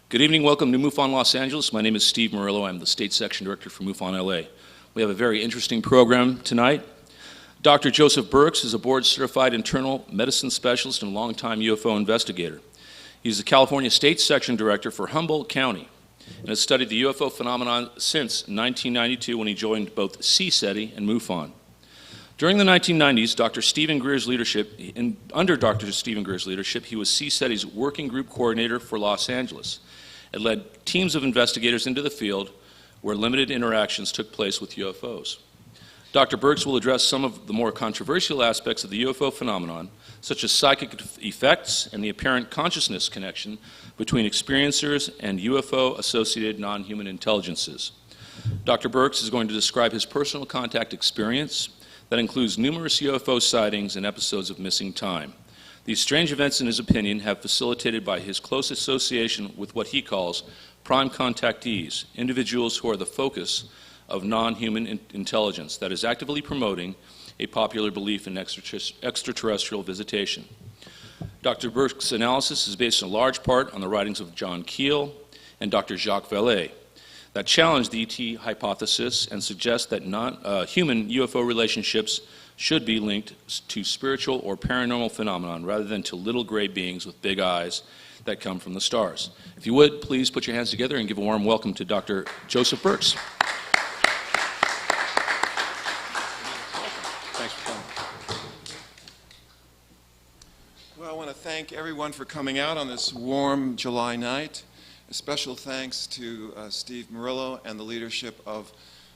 Good evening, welcome to MUFON Los Angeles. My name is Steve Murillo. I'm the State Section Director for MUFON LA. We have a very interesting program tonight. Dr. Joseph Burkes is a board-certified internal medicine specialist and longtime UFO investigator. He's the California State Section Director for Humboldt County and has studied the UFO phenomenon since 1992 when he joined both CSETI and MUFON. During the 1990s, under Dr. Stephen Greer's leadership, he was CSETI's Working Group Coordinator for Los Angeles. It led teams of investigators into the field where limited interactions took place with UFOs. Dr. Burkes will address some of the more controversial aspects of the UFO phenomenon, such as psychic effects and the apparent consciousness connection between experiencers and UFO-associated non-human intelligences. Dr. Burkes is going to describe his personal contact experience that includes numerous UFO sightings and episodes of missing time. These strange events, in his opinion, have facilitated by his close association with what he calls prime contactees, individuals who are the focus of non-human intelligence that is actively promoting a popular belief in extraterrestrial visitation. Dr. Burkes' analysis is based in large part on the writings of John Keel and Dr. Jacques Vallée that challenge the ET hypothesis and suggest that human UFO relationships should be linked to spiritual or paranormal phenomenon rather than to little gray beings with big eyes that come from the stars. If you would, please put your hands together and give a warm welcome to Dr. Joseph Burkes. Thanks for coming. Well, I want to thank everyone for coming out on this warm July night. A special thanks to Steve Murillo and the leadership of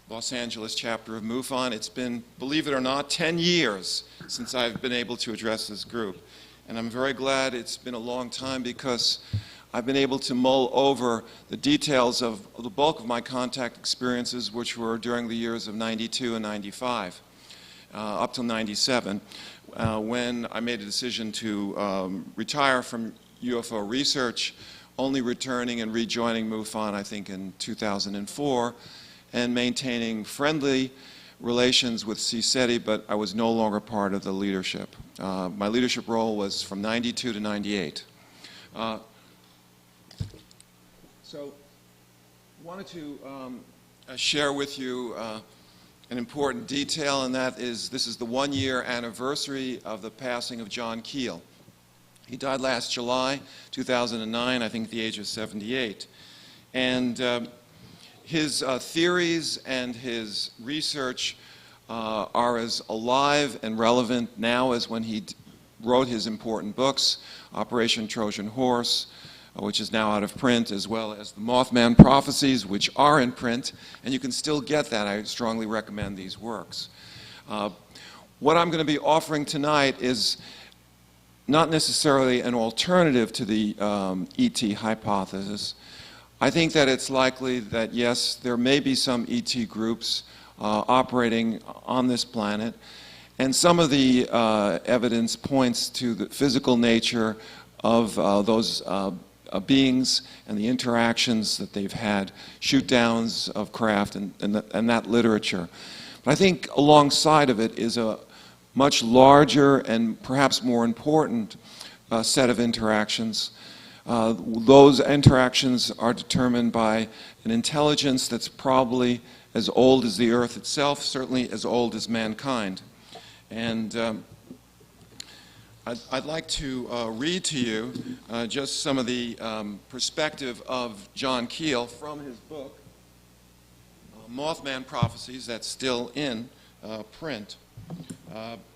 Los Angeles chapter of MUFON. It's been, believe it or not, 10 years since I've been able to address this group. And I'm very glad it's been a long time because I've been able to mull over the details of the bulk of my contact experiences, which were during the years of 92 and 95, up till 97, when I made a decision to retire from UFO research, only returning and rejoining MUFON, I think, in 2004, and maintaining friendly relations with CSETI, but I was no longer part of the leadership. My leadership role was from 92 to 98. So wanted to share with you an important detail, and that is this is the one-year anniversary of the passing of John Keel. He died last July, 2009, I think at the age of 78. And his theories and his research are as alive and relevant now as when he wrote his important books, Operation Trojan Horse, which is now out of print, as well as the Mothman Prophecies, which are in print, and you can still get that. I strongly recommend these works. What I'm going to be offering tonight is not necessarily an alternative to the ET hypothesis. I think that it's likely that, yes, there may be some ET groups operating on this planet, and some of the evidence points to the physical nature of those beings and the interactions that they've had, shoot-downs of craft and that literature. But I think alongside of it is a much larger and perhaps more important set of interactions. Those interactions are determined by an intelligence that's probably as old as the Earth itself, certainly as old as mankind. And I'd like to read to you just some of the perspective of John Keel from his book, Mothman Prophecies, that's still in print.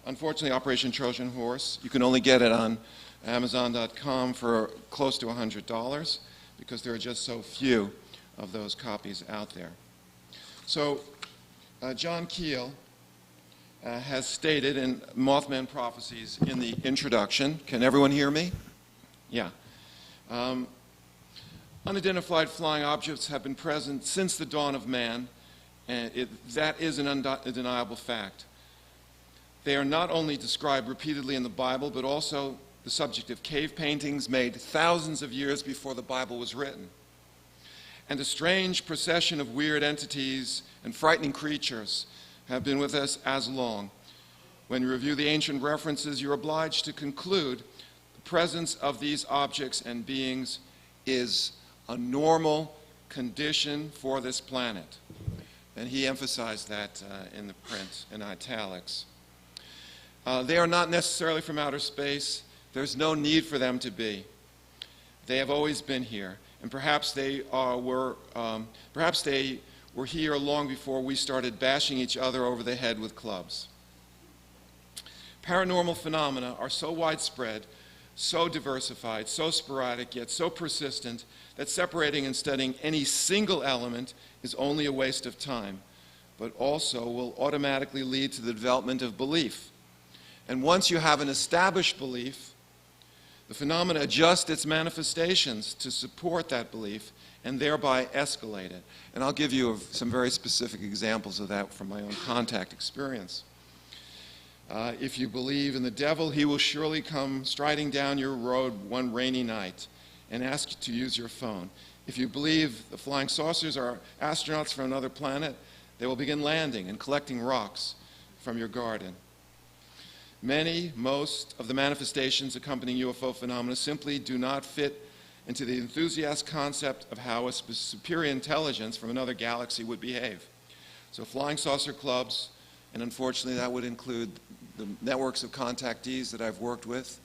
Unfortunately, Operation Trojan Horse, you can only get it on Amazon.com for close to $100 because there are just so few of those copies out there. So, John Keel has stated in Mothman Prophecies in the introduction, can everyone hear me? Yeah. Unidentified flying objects have been present since the dawn of man, and that is an undeniable fact. They are not only described repeatedly in the Bible, but also the subject of cave paintings made thousands of years before the Bible was written. And a strange procession of weird entities and frightening creatures have been with us as long. When you review the ancient references, you're obliged to conclude the presence of these objects and beings is a normal condition for this planet. And he emphasized that in the print in italics. They are not necessarily from outer space. There's no need for them to be. They have always been here, and perhaps they were here long before we started bashing each other over the head with clubs. Paranormal phenomena are so widespread, so diversified, so sporadic, yet so persistent that separating and studying any single element is only a waste of time, but also will automatically lead to the development of belief. And once you have an established belief, the phenomena adjust its manifestations to support that belief and thereby escalate it. And I'll give you some very specific examples of that from my own contact experience. If you believe in the devil, he will surely come striding down your road one rainy night and ask you to use your phone. If you believe the flying saucers are astronauts from another planet, they will begin landing and collecting rocks from your garden. Most of the manifestations accompanying UFO phenomena simply do not fit into the enthusiast concept of how a superior intelligence from another galaxy would behave. So flying saucer clubs, and unfortunately that would include the networks of contactees that I've worked with.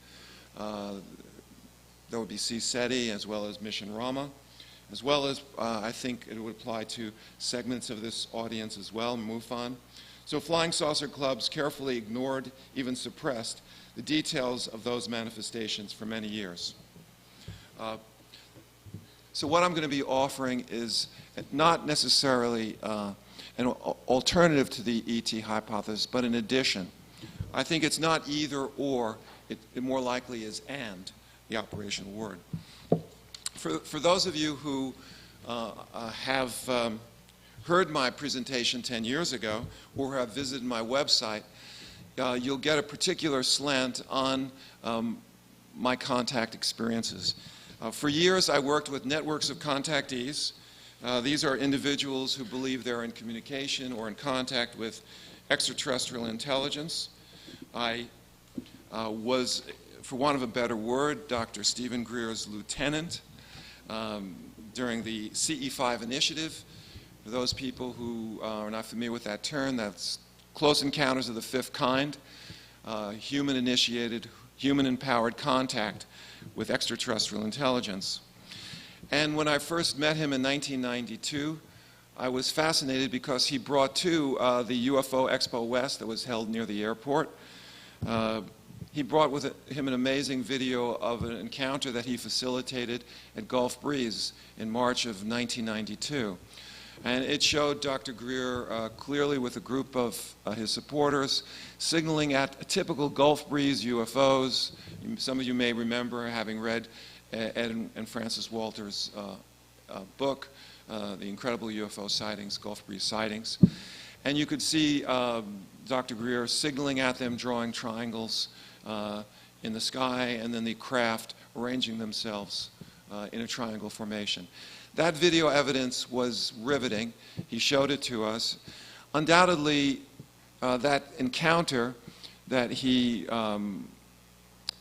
There would be CSETI as well as Mission Rama, as well as I think it would apply to segments of this audience as well, MUFON. So flying saucer clubs carefully ignored, even suppressed, the details of those manifestations for many years. So what I'm going to be offering is not necessarily an alternative to the ET hypothesis, but an addition. I think it's not either or, it more likely is and, the operational word. For those of you who have heard my presentation 10 years ago or have visited my website, you'll get a particular slant on my contact experiences. For years, I worked with networks of contactees. These are individuals who believe they're in communication or in contact with extraterrestrial intelligence. I was, for want of a better word, Dr. Stephen Greer's lieutenant during the CE5 initiative. For those people who are not familiar with that term, that's close encounters of the fifth kind, human-initiated, human-empowered contact with extraterrestrial intelligence. And when I first met him in 1992, I was fascinated because he brought to the UFO Expo West that was held near the airport. He brought with him an amazing video of an encounter that he facilitated at Gulf Breeze in March of 1992. And it showed Dr. Greer clearly with a group of his supporters signaling at typical Gulf Breeze UFOs. Some of you may remember having read Ed and Francis Walter's book, The Incredible UFO Sightings, Gulf Breeze Sightings. And you could see Dr. Greer signaling at them, drawing triangles in the sky, and then the craft arranging themselves in a triangle formation. That video evidence was riveting. He showed it to us. Undoubtedly, that encounter that he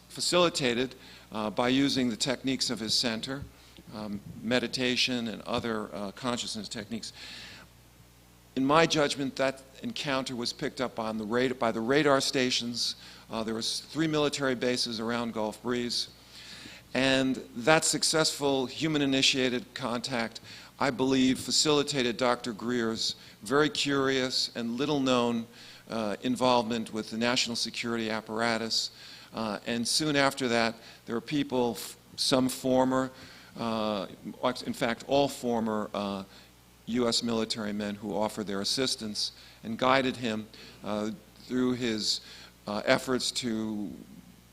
facilitated by using the techniques of his center, meditation and other consciousness techniques, in my judgment, that encounter was picked up on by the radar stations. There was 3 military bases around Gulf Breeze. And that successful human-initiated contact, I believe, facilitated Dr. Greer's very curious and little-known involvement with the national security apparatus. And soon after that, there were people, some former, in fact, all former U.S. military men who offered their assistance and guided him through his efforts to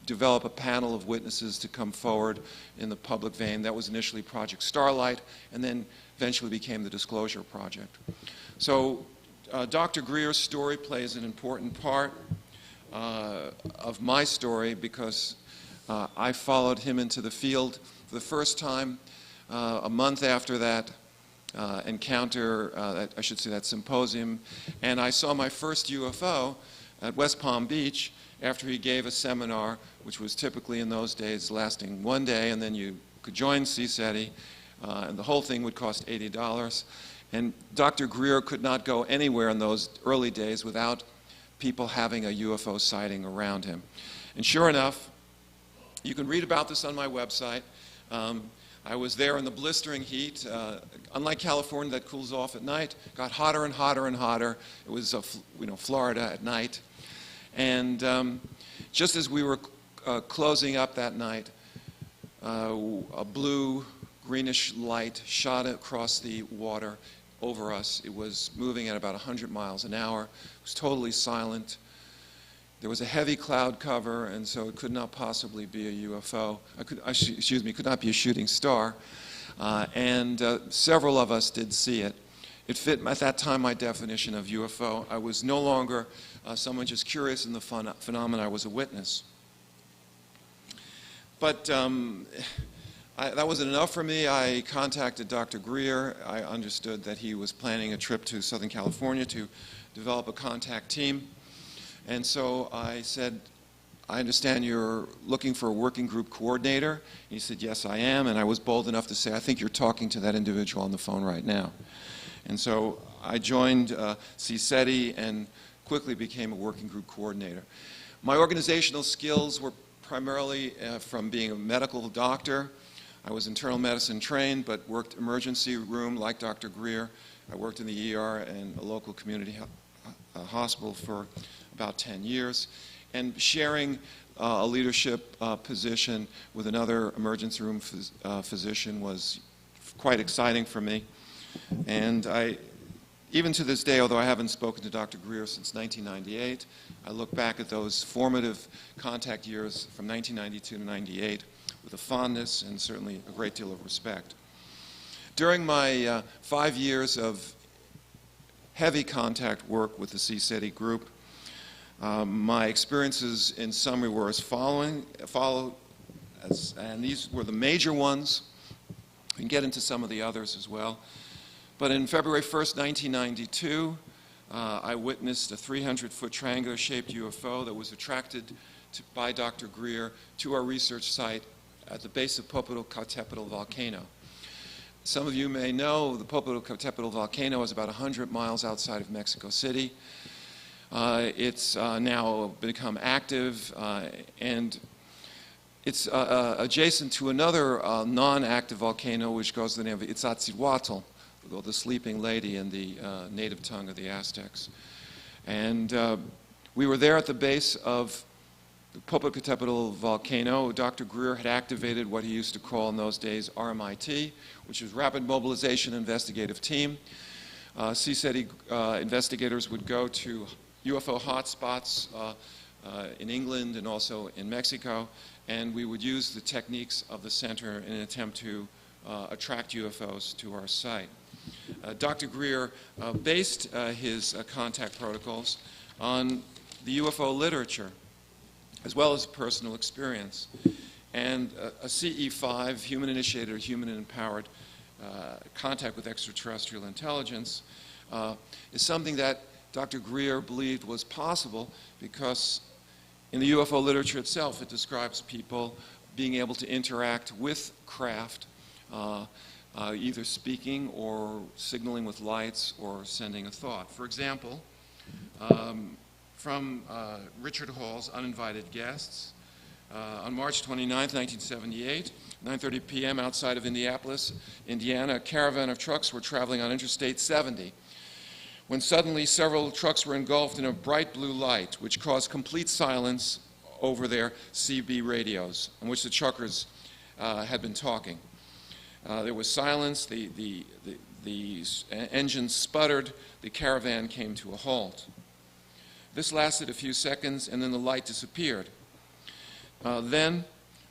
develop a panel of witnesses to come forward in the public vein. That was initially Project Starlight, and then eventually became the Disclosure Project. So Dr. Greer's story plays an important part of my story because I followed him into the field for the first time a month after that encounter, I should say that symposium, and I saw my first UFO at West Palm Beach after he gave a seminar, which was typically in those days lasting one day, and then you could join CSETI and the whole thing would cost $80. And Dr. Greer could not go anywhere in those early days without people having a UFO sighting around him. And sure enough, you can read about this on my website. I was there in the blistering heat. Unlike California, that cools off at night, got hotter and hotter and hotter. It was, Florida at night. And just as we were closing up that night, a blue, greenish light shot across the water over us. It was moving at about 100 miles an hour. It was totally silent. There was a heavy cloud cover, and so it could not possibly be a UFO. It could not be a shooting star. And several of us did see it. It fit, at that time, my definition of UFO. I was no longer someone just curious in the phenomena. I was a witness. But that wasn't enough for me. I contacted Dr. Greer. I understood that he was planning a trip to Southern California to develop a contact team. And so I said, I understand you're looking for a working group coordinator. He said, yes, I am. And I was bold enough to say, I think you're talking to that individual on the phone right now. And so I joined CSETI and quickly became a working group coordinator. My organizational skills were primarily from being a medical doctor. I was internal medicine trained, but worked emergency room like Dr. Greer. I worked in the ER and a local community hospital for about 10 years, and sharing a leadership position with another emergency room physician was quite exciting for me. And even to this day, although I haven't spoken to Dr. Greer since 1998, I look back at those formative contact years from 1992 to 98 with a fondness and certainly a great deal of respect. During my 5 years of heavy contact work with the CSETI group, my experiences in summary were as and these were the major ones. We can get into some of the others as well. But in February 1st, 1992, I witnessed a 300-foot triangular-shaped UFO that was attracted by Dr. Greer to our research site at the base of Popocatépetl volcano. Some of you may know the Popocatépetl volcano is about 100 miles outside of Mexico City. It's now become active, and it's adjacent to another non-active volcano which goes by the name of Iztaccíhuatl, or the sleeping lady in the native tongue of the Aztecs. And we were there at the base of the Popocatépetl volcano. Dr. Greer had activated what he used to call in those days RMIT, which was Rapid Mobilization Investigative Team. CSETI investigators would go to UFO hotspots in England and also in Mexico, and we would use the techniques of the center in an attempt to attract UFOs to our site. Dr. Greer based his contact protocols on the UFO literature, as well as personal experience. And a CE5, human-initiated or human-empowered contact with extraterrestrial intelligence, is something that Dr. Greer believed was possible because in the UFO literature itself, it describes people being able to interact with craft, either speaking or signaling with lights or sending a thought. For example, from Richard Hall's Uninvited Guests, on March 29, 1978, 9:30 p.m. outside of Indianapolis, Indiana, a caravan of trucks were traveling on Interstate 70, when suddenly several trucks were engulfed in a bright blue light, which caused complete silence over their CB radios, on which the truckers had been talking. There was silence, the engines sputtered, the caravan came to a halt. This lasted a few seconds, and then the light disappeared. Then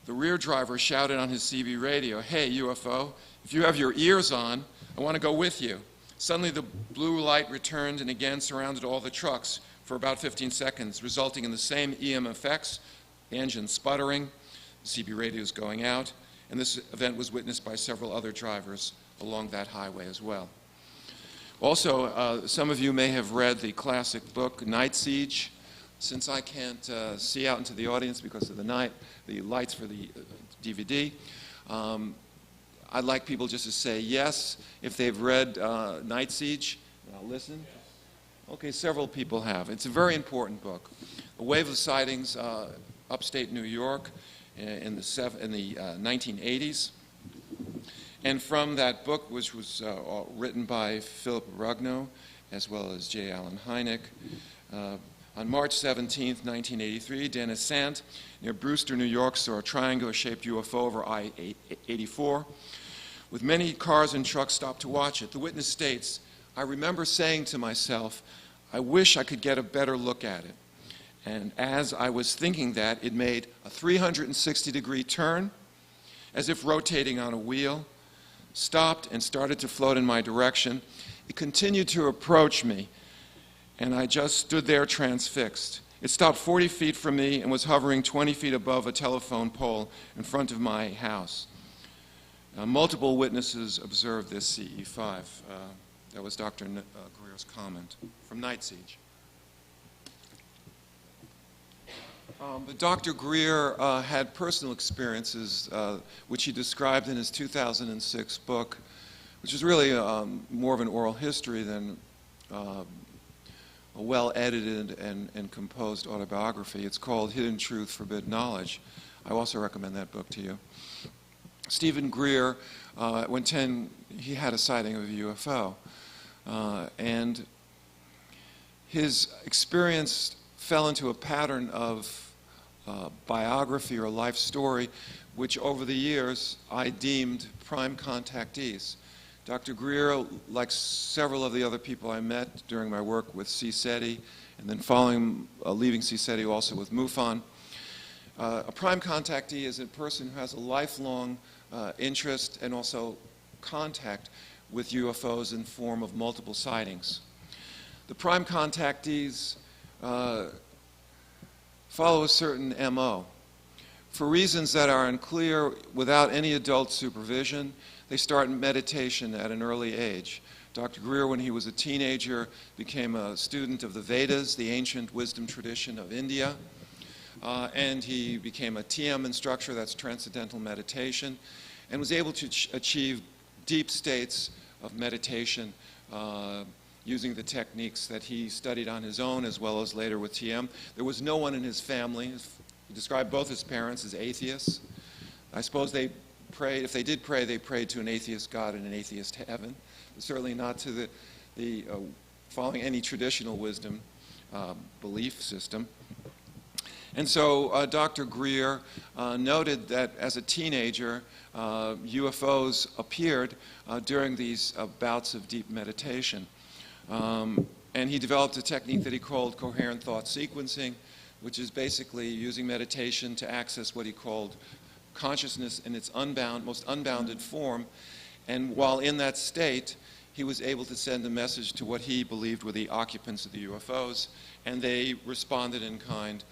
the rear driver shouted on his CB radio, "Hey, UFO, if you have your ears on, I want to go with you." Suddenly the blue light returned and again surrounded all the trucks for about 15 seconds, resulting in the same EM effects, the engine sputtering, the CB radios going out, and this event was witnessed by several other drivers along that highway as well. Also, some of you may have read the classic book, Night Siege. Since I can't see out into the audience because of the lights for the DVD, I'd like people just to say yes if they've read Night Siege. Now listen. Okay, several people have. It's a very important book. A wave of sightings, upstate New York in the 1980s. And from that book, which was written by Philip Rugno, as well as J. Allen Hynek, on March 17, 1983, Dennis Sant, near Brewster, New York, saw a triangular-shaped UFO over I-84, with many cars and trucks stopped to watch it. The witness states, "I remember saying to myself, I wish I could get a better look at it. And as I was thinking that, it made a 360-degree turn, as if rotating on a wheel, stopped and started to float in my direction. It continued to approach me, and I just stood there transfixed. It stopped 40 feet from me and was hovering 20 feet above a telephone pole in front of my house." Multiple witnesses observed this CE5. That was Dr. Greer's comment from Night Siege. But Dr. Greer had personal experiences, which he described in his 2006 book, which is really more of an oral history than a well-edited and composed autobiography. It's called Hidden Truth, Forbidden Knowledge. I also recommend that book to you. Stephen Greer, when 10, he had a sighting of a UFO. And his experience fell into a pattern of biography or life story, which over the years I deemed prime contactees. Dr. Greer, like several of the other people I met during my work with CSETI, and then following, leaving CSETI also with MUFON, a prime contactee is a person who has a lifelong interest and also contact with UFOs in the form of multiple sightings. The prime contactees follow a certain MO. For reasons that are unclear, without any adult supervision, they start meditation at an early age. Dr. Greer, when he was a teenager, became a student of the Vedas, the ancient wisdom tradition of India, and he became a TM instructor, that's transcendental meditation, and was able to achieve deep states of meditation using the techniques that he studied on his own as well as later with TM. There was no one in his family. He described both his parents as atheists. I suppose they prayed, if they did pray, they prayed to an atheist God and an atheist heaven, but certainly not to the following any traditional wisdom belief system. And so Dr. Greer noted that as a teenager, UFOs appeared during these bouts of deep meditation. And he developed a technique that he called coherent thought sequencing, which is basically using meditation to access what he called consciousness in its most unbounded form. And while in that state, he was able to send a message to what he believed were the occupants of the UFOs, and they responded in kind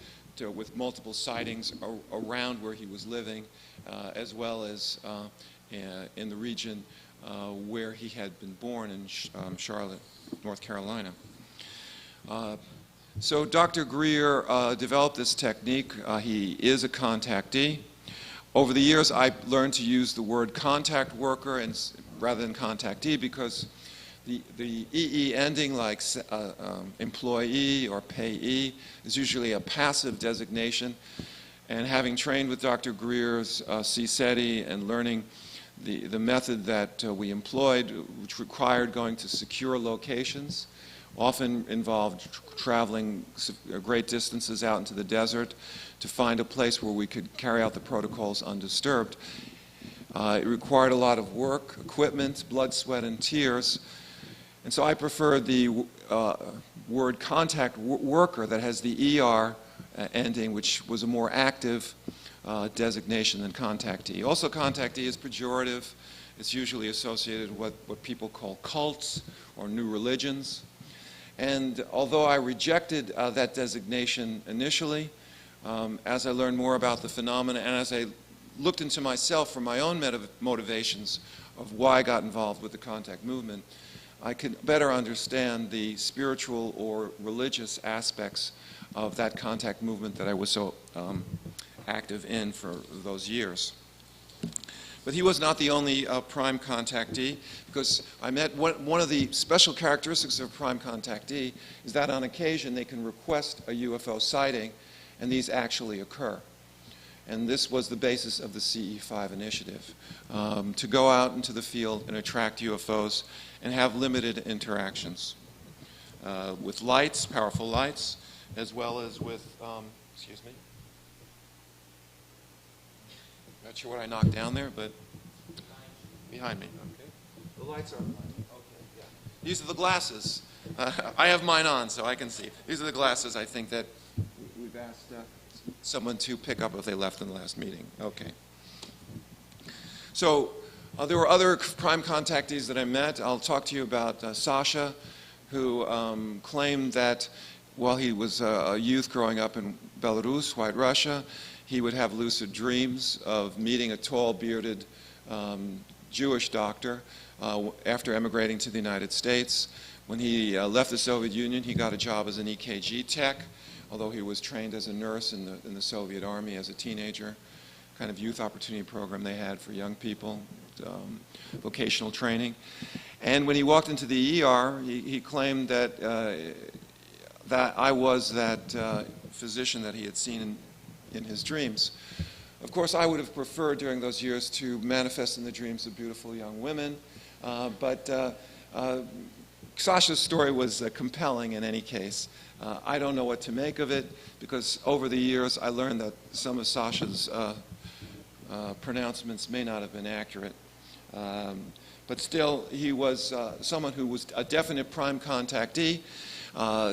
with multiple sightings around where he was living, as well as in the region where he had been born in Charlotte, North Carolina. So Dr. Greer developed this technique. He is a contactee. Over the years, I learned to use the word contact worker rather than contactee because the EE ending, like employee or payee, is usually a passive designation. And having trained with Dr. Greer's CSETI and learning the method that we employed, which required going to secure locations, often involved traveling great distances out into the desert to find a place where we could carry out the protocols undisturbed. It required a lot of work, equipment, blood, sweat, and tears. And so I preferred the word contact worker that has the ER ending, which was a more active designation than contactee. Also, contactee is pejorative. It's usually associated with what people call cults or new religions. And although I rejected that designation initially, as I learned more about the phenomena and as I looked into myself for my own motivations of why I got involved with the contact movement, I could better understand the spiritual or religious aspects of that contact movement that I was so active in for those years. But he was not the only prime contactee, because I met one of the special characteristics of prime contactee is that on occasion they can request a UFO sighting, and these actually occur. And this was the basis of the CE5 initiative, to go out into the field and attract UFOs and have limited interactions with lights, powerful lights, as well as with, excuse me, not sure what I knocked down there, but behind me. Okay. The lights are on. Okay, yeah. These are the glasses. I have mine on, so I can see. These are the glasses I think that we've asked someone to pick up if they left in the last meeting. Okay. So there were other prime contactees that I met. I'll talk to you about Sasha, who claimed that while he was a youth growing up in Belarus, White Russia, he would have lucid dreams of meeting a tall, bearded Jewish doctor after emigrating to the United States. When he left the Soviet Union, he got a job as an EKG tech, although he was trained as a nurse in the Soviet Army as a teenager, kind of youth opportunity program they had for young people, vocational training. And when he walked into the ER, he claimed that, that I was that physician that he had seen in his dreams. Of course, I would have preferred during those years to manifest in the dreams of beautiful young women, but Sasha's story was compelling in any case. I don't know what to make of it, because over the years I learned that some of Sasha's pronouncements may not have been accurate. But still, he was someone who was a definite prime contactee,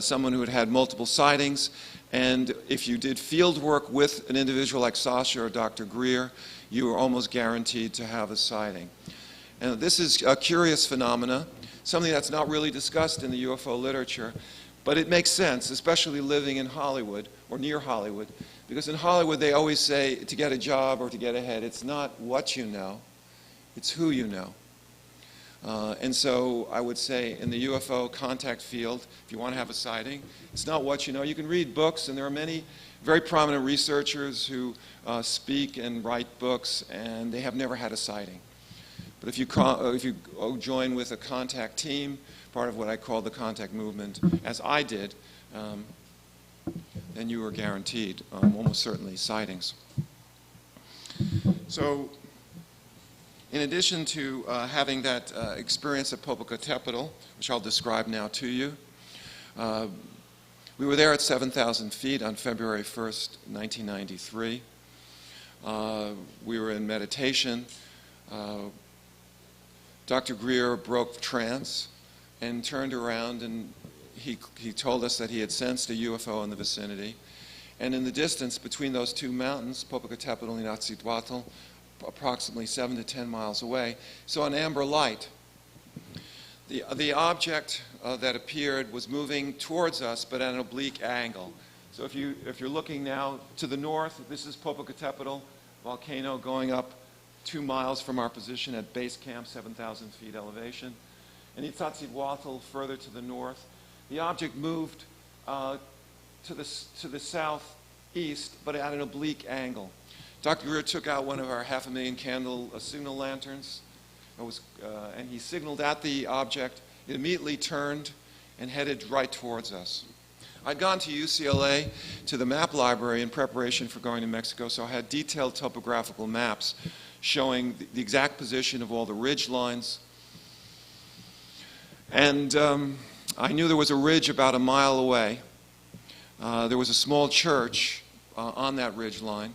someone who had had multiple sightings, and if you did field work with an individual like Sasha or Dr. Greer, you were almost guaranteed to have a sighting. And this is a curious phenomena, something that's not really discussed in the UFO literature, but it makes sense, especially living in Hollywood or near Hollywood, because in Hollywood they always say to get a job or to get ahead, it's not what you know, it's who you know. And so I would say in the UFO contact field, if you want to have a sighting, it's not what you know. You can read books, and there are many very prominent researchers who speak and write books, and they have never had a sighting. But if you join with a contact team, part of what I call the contact movement, as I did, then you are guaranteed almost certainly sightings. So in addition to having that experience at Popocatépetl, which I'll describe now to you, we were there at 7,000 feet on February 1st, 1993. We were in meditation. Dr. Greer broke trance and turned around, and he told us that he had sensed a UFO in the vicinity. And in the distance between those two mountains, Popocatépetl and Iztaccíhuatl, approximately 7 to 10 miles away, saw an amber light. The object that appeared was moving towards us, but at an oblique angle. So if you're looking now to the north, this is Popocatépetl volcano going up 2 miles from our position at base camp, 7,000 feet elevation. And Iztaccíhuatl further to the north. The object moved to the southeast, but at an oblique angle. Dr. Greer took out one of our 500,000 candle signal lanterns, and he signaled at the object. It immediately turned and headed right towards us. I'd gone to UCLA to the map library in preparation for going to Mexico, so I had detailed topographical maps showing the exact position of all the ridge lines. And I knew there was a ridge about a mile away. There was a small church on that ridge line.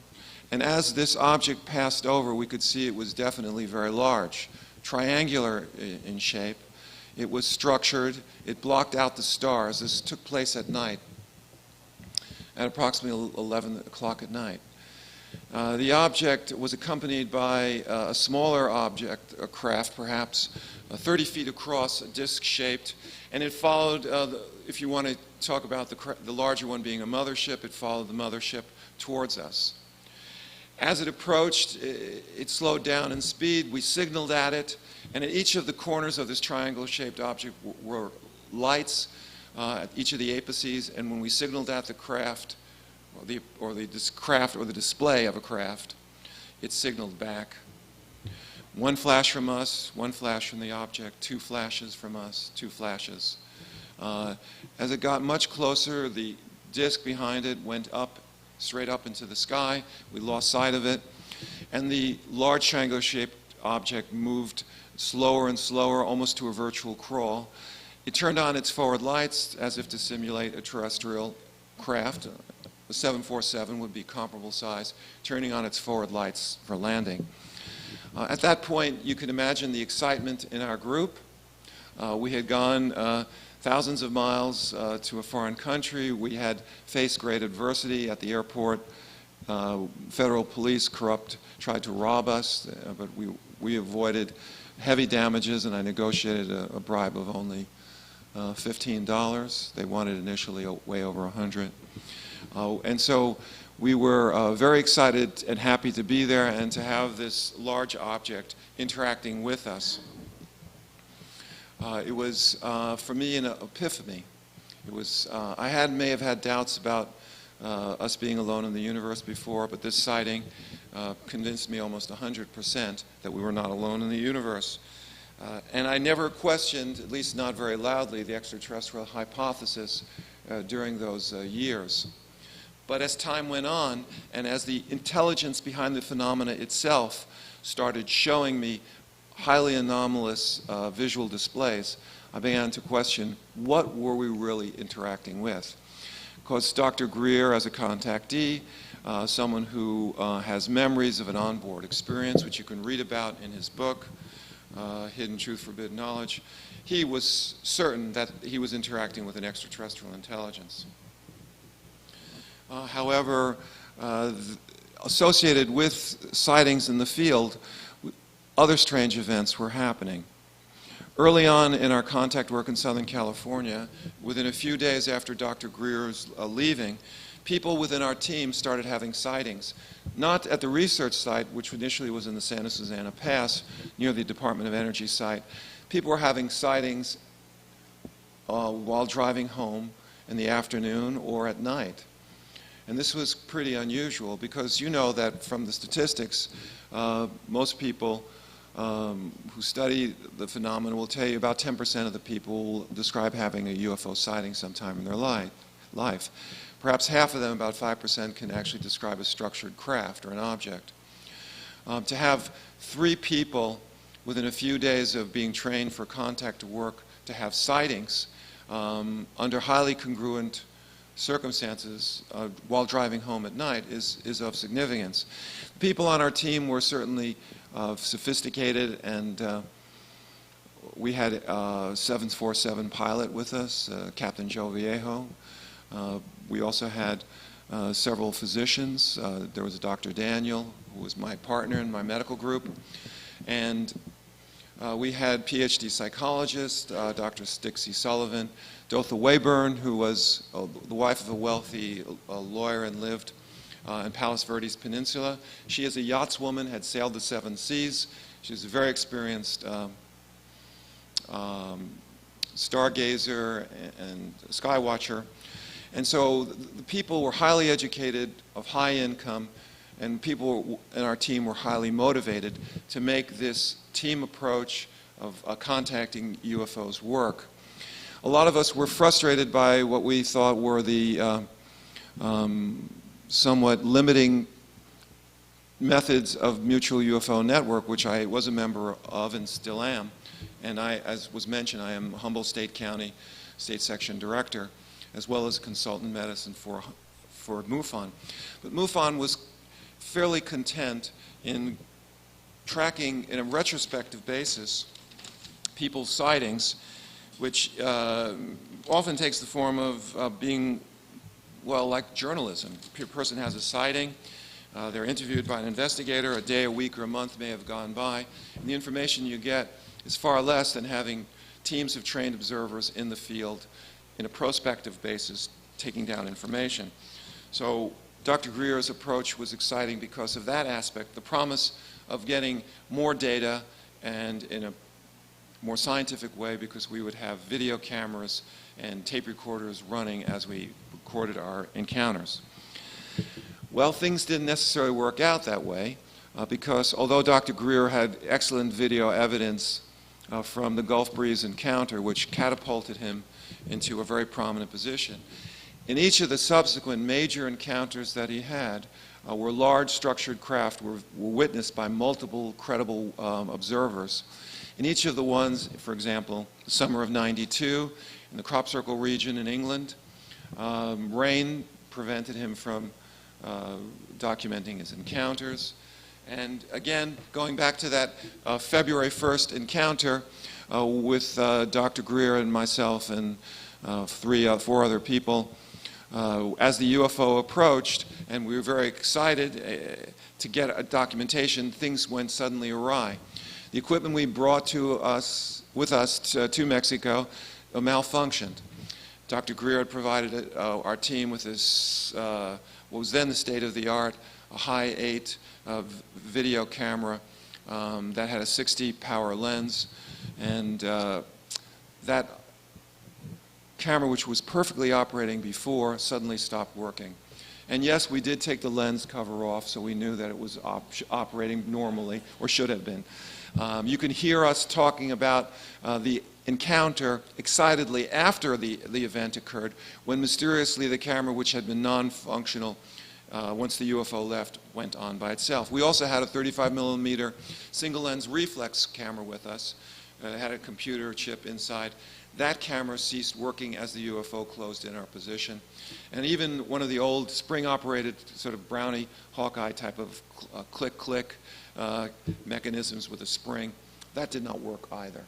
And as this object passed over, we could see it was definitely very large, triangular in shape. It was structured. It blocked out the stars. This took place at night, at approximately 11 o'clock at night. The object was accompanied by a smaller object, a craft perhaps, 30 feet across, disc-shaped, and it followed, if you want to talk about the larger one being a mothership, it followed the mothership towards us. As it approached, it slowed down in speed. We signaled at it, and at each of the corners of this triangle-shaped object were lights at each of the apices, and when we signaled at the craft, or the display of a craft, it signaled back. One flash from us, one flash from the object, two flashes from us, two flashes. As it got much closer, the disk behind it went up, straight up into the sky. We lost sight of it. And the large triangular-shaped object moved slower and slower, almost to a virtual crawl. It turned on its forward lights as if to simulate a terrestrial craft. The 747 would be comparable size, turning on its forward lights for landing. At that point, you can imagine the excitement in our group. We had gone thousands of miles to a foreign country. We had faced great adversity at the airport. Federal police, corrupt, tried to rob us, but we avoided heavy damages, and I negotiated a bribe of only $15. They wanted initially way over $100. And so we were very excited and happy to be there and to have this large object interacting with us. It was, for me, an epiphany. It was, I may have had doubts about us being alone in the universe before, but this sighting convinced me almost 100% that we were not alone in the universe. And I never questioned, at least not very loudly, the extraterrestrial hypothesis during those years. But as time went on, and as the intelligence behind the phenomena itself started showing me highly anomalous visual displays, I began to question, what were we really interacting with? Because Dr. Greer, as a contactee, someone who has memories of an onboard experience, which you can read about in his book, Hidden Truth, Forbidden Knowledge, he was certain that he was interacting with an extraterrestrial intelligence. However, associated with sightings in the field, other strange events were happening. Early on in our contact work in Southern California, within a few days after Dr. Greer's leaving, people within our team started having sightings. Not at the research site, which initially was in the Santa Susana Pass, near the Department of Energy site. People were having sightings while driving home in the afternoon or at night. And this was pretty unusual because you know that from the statistics, most people who study the phenomenon will tell you about 10% of the people will describe having a UFO sighting sometime in their life. Perhaps half of them, about 5%, can actually describe a structured craft or an object. To have 3 people within a few days of being trained for contact work to have sightings under highly congruent circumstances while driving home at night is of significance. People on our team were certainly sophisticated, and we had a 747 pilot with us, Captain Joe Viejo. We also had several physicians. There was a Dr. Daniel, who was my partner in my medical group, and we had PhD psychologists, Dr. Stixie Sullivan, Dotha Wayburn, who was the wife of a wealthy lawyer and lived in Palos Verdes Peninsula. She, as a yachtswoman, had sailed the 7 seas. She was a very experienced stargazer and skywatcher. And so the people were highly educated, of high income, and people in our team were highly motivated to make this team approach of contacting UFOs work. A lot of us were frustrated by what we thought were the somewhat limiting methods of mutual UFO network, which I was a member of and still am. And I, as was mentioned, I am Humboldt County State Section Director, as well as a consultant in medicine for MUFON. But MUFON was fairly content in tracking, in a retrospective basis, people's sightings, which often takes the form of being, well, like journalism. A person has a sighting, they're interviewed by an investigator, a day, a week, or a month may have gone by, and the information you get is far less than having teams of trained observers in the field in a prospective basis taking down information. So Dr. Greer's approach was exciting because of that aspect, the promise of getting more data and in a more scientific way, because we would have video cameras and tape recorders running as we recorded our encounters. Well, things didn't necessarily work out that way. because although Dr. Greer had excellent video evidence from the Gulf Breeze encounter, which catapulted him into a very prominent position, in each of the subsequent major encounters that he had, where large structured craft were witnessed by multiple credible observers. In each of the ones, for example, the summer of '92, in the crop circle region in England, rain prevented him from documenting his encounters. And again, going back to that February 1st encounter with Dr. Greer and myself and four other people, as the UFO approached, and we were very excited to get a documentation, things went suddenly awry. The equipment we brought with us to Mexico malfunctioned. Dr. Greer had provided our team with this, what was then the state-of-the-art, a high 8 video camera that had a 60 power lens, and that camera, which was perfectly operating before, suddenly stopped working. And yes, we did take the lens cover off, so we knew that it was operating normally, or should have been. You can hear us talking about the encounter excitedly after the event occurred, when mysteriously the camera, which had been non-functional once the UFO left, went on by itself. We also had a 35mm single-lens reflex camera with us. It had a computer chip inside. That camera ceased working as the UFO closed in our position. And even one of the old spring-operated sort of Brownie Hawkeye type of click-click mechanisms with a spring, that did not work either.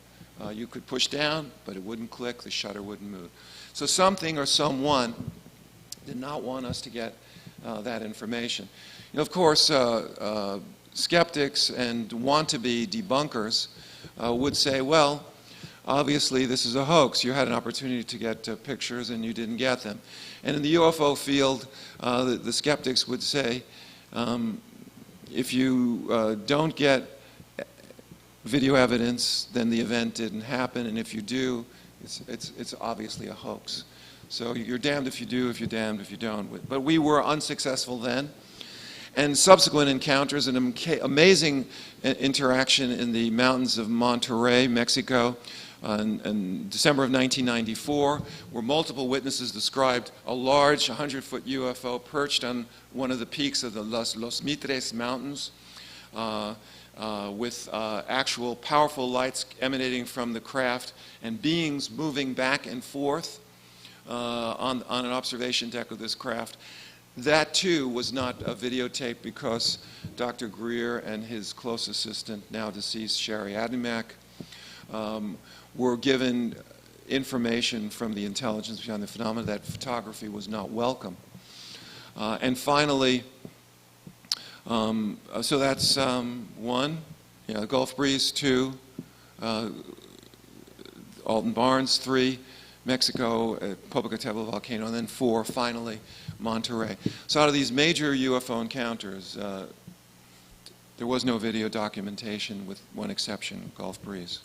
You could push down, but it wouldn't click, the shutter wouldn't move. So something or someone did not want us to get that information. You know, of course, skeptics and want-to-be debunkers would say, well, obviously this is a hoax. You had an opportunity to get pictures and you didn't get them. And in the UFO field, the skeptics would say, if you don't get video evidence, then the event didn't happen, and if you do, it's obviously a hoax. So you're damned if you do, if you're damned if you don't. But we were unsuccessful then. And subsequent encounters, an amazing interaction in the mountains of Monterrey, Mexico, in December of 1994, where multiple witnesses described a large 100-foot UFO perched on one of the peaks of the Los Mitres Mountains, with actual powerful lights emanating from the craft and beings moving back and forth on an observation deck of this craft. That, too, was not a videotape because Dr. Greer and his close assistant, now deceased Sherry Adimak, were given information from the intelligence behind the phenomena that photography was not welcome. And finally, so that's one, Gulf Breeze, 2, Alton Barnes, 3, Mexico, Popocatépetl volcano, and then 4, finally, Monterrey. So out of these major UFO encounters, there was no video documentation with one exception, Gulf Breeze.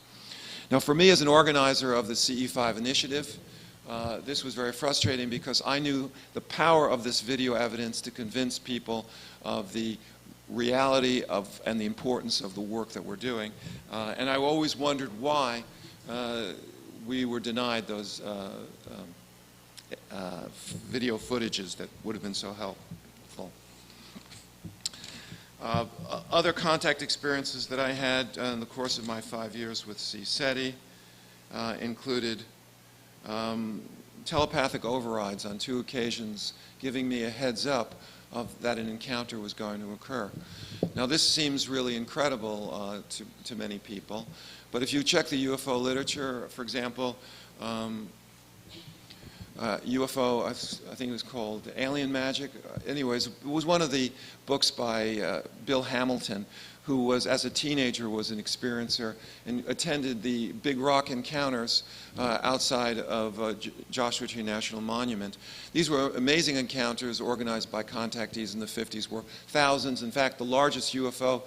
Now for me as an organizer of the CE5 initiative, this was very frustrating because I knew the power of this video evidence to convince people of the reality of and the importance of the work that we're doing. And I always wondered why we were denied those video footages that would have been so helpful. Other contact experiences that I had in the course of my 5 years with CSETI included telepathic overrides on 2 occasions, giving me a heads up that an encounter was going to occur. Now this seems really incredible to many people, but if you check the UFO literature, for example, UFO, I think it was called Alien Magic. Anyways, it was one of the books by Bill Hamilton, who was, as a teenager, was an experiencer and attended the Big Rock encounters outside of Joshua Tree National Monument. These were amazing encounters organized by contactees in the 50s, where thousands, in fact, the largest UFO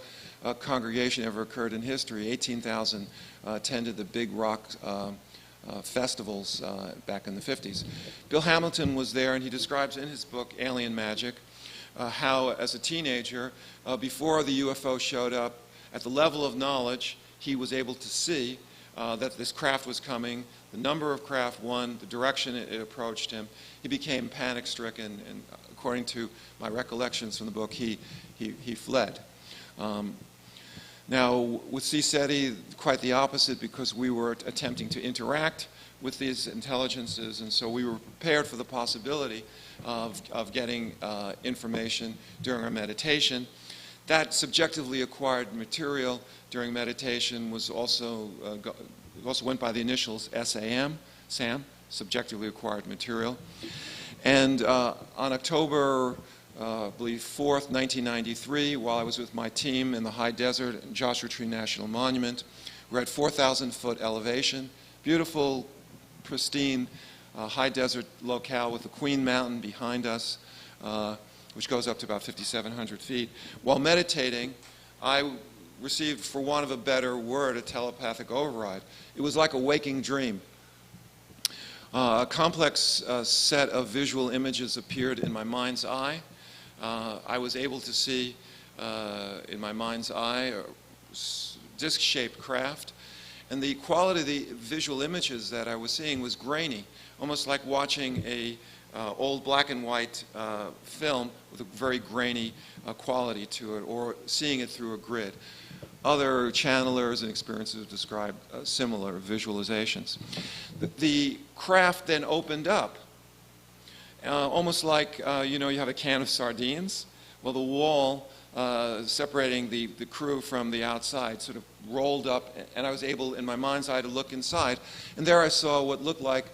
congregation ever occurred in history, 18,000 attended the Big Rock festivals back in the 50s. Bill Hamilton was there, and he describes in his book, Alien Magic, how, as a teenager, before the UFO showed up, at the level of knowledge, he was able to see that this craft was coming, the number of craft, one, the direction it approached him. He became panic-stricken, and according to my recollections from the book, he fled. Now, with CSETI, quite the opposite, because we were attempting to interact with these intelligences, and so we were prepared for the possibility of getting information during our meditation. That subjectively acquired material during meditation was also went by the initials SAM, subjectively acquired material. And on October, I believe 4th, 1993, while I was with my team in the high desert at Joshua Tree National Monument, we're at 4,000-foot elevation, beautiful, pristine, high desert locale with the Queen Mountain behind us, which goes up to about 5,700 feet. While meditating, I received, for want of a better word, a telepathic override. It was like a waking dream. A complex set of visual images appeared in my mind's eye. I was able to see in my mind's eye a disc-shaped craft, and the quality of the visual images that I was seeing was grainy, almost like watching a old black and white film with a very grainy quality to it, or seeing it through a grid. Other channelers and experiencers describe similar visualizations. The craft then opened up, almost like, you have a can of sardines. Well, the wall separating the crew from the outside sort of rolled up, and I was able, in my mind's eye, to look inside. And there I saw what looked like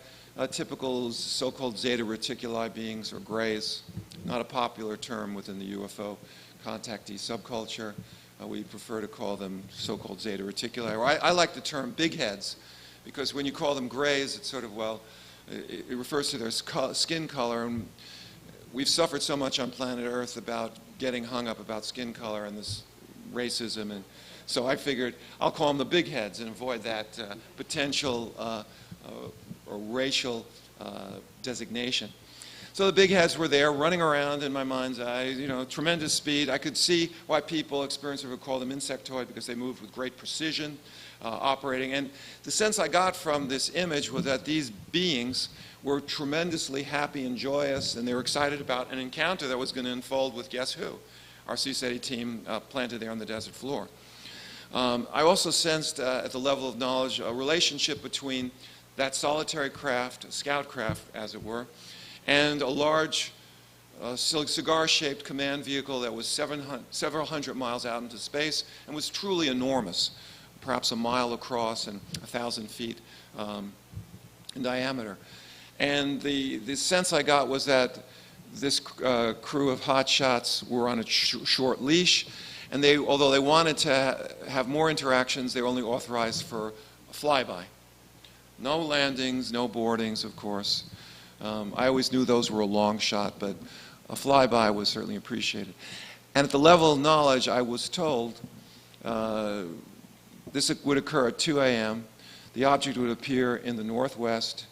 typical so-called Zeta Reticuli beings, or grays, not a popular term within the UFO contactee subculture. We prefer to call them so-called Zeta Reticuli. Or I like the term big heads, because when you call them grays, it's sort of, well, it refers to their skin color, and we've suffered so much on planet Earth about getting hung up about skin color and this racism, and so I figured I'll call them the big heads and avoid that potential or racial designation. So the big heads were there, running around in my mind's eye, tremendous speed. I could see why people, experiencers, would call them insectoid, because they moved with great precision, operating. And the sense I got from this image was that these beings were tremendously happy and joyous, and they were excited about an encounter that was going to unfold with guess who? Our CSETI team planted there on the desert floor. I also sensed, at the level of knowledge, a relationship between that solitary craft, a scout craft, as it were, and a large cigar-shaped command vehicle that was several hundred miles out into space and was truly enormous, perhaps a mile across and 1,000 feet in diameter. And the sense I got was that this crew of hotshots were on a short leash, and although they wanted to have more interactions, they were only authorized for a flyby. No landings, no boardings, of course. I always knew those were a long shot, but a flyby was certainly appreciated. And at the level of knowledge, I was told this would occur at 2 a.m. The object would appear in the northwest,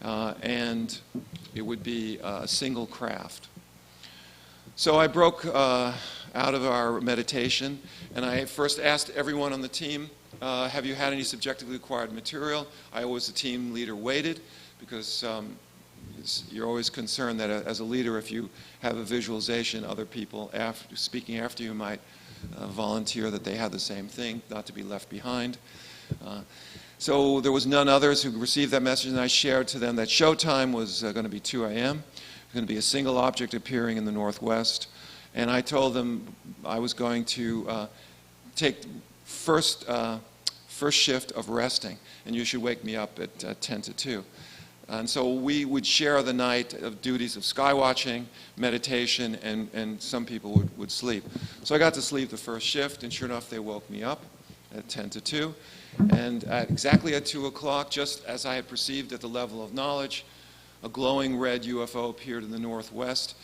and it would be a single craft. So I broke out of our meditation, and I first asked everyone on the team, have you had any subjectively acquired material? I always, the team leader, waited, because you're always concerned that as a leader, if you have a visualization, other people speaking after you might volunteer that they had the same thing, not to be left behind. So there was none others who received that message, and I shared to them that showtime was going to be 2 a.m. Going to be a single object appearing in the northwest, and I told them I was going to take first shift of resting, and you should wake me up at 10 to 2. And so we would share the night of duties of sky watching, meditation, and some people would sleep. So I got to sleep the first shift, and sure enough, they woke me up at 10 to 2. And exactly at 2 o'clock, just as I had perceived at the level of knowledge, a glowing red UFO appeared in the northwest.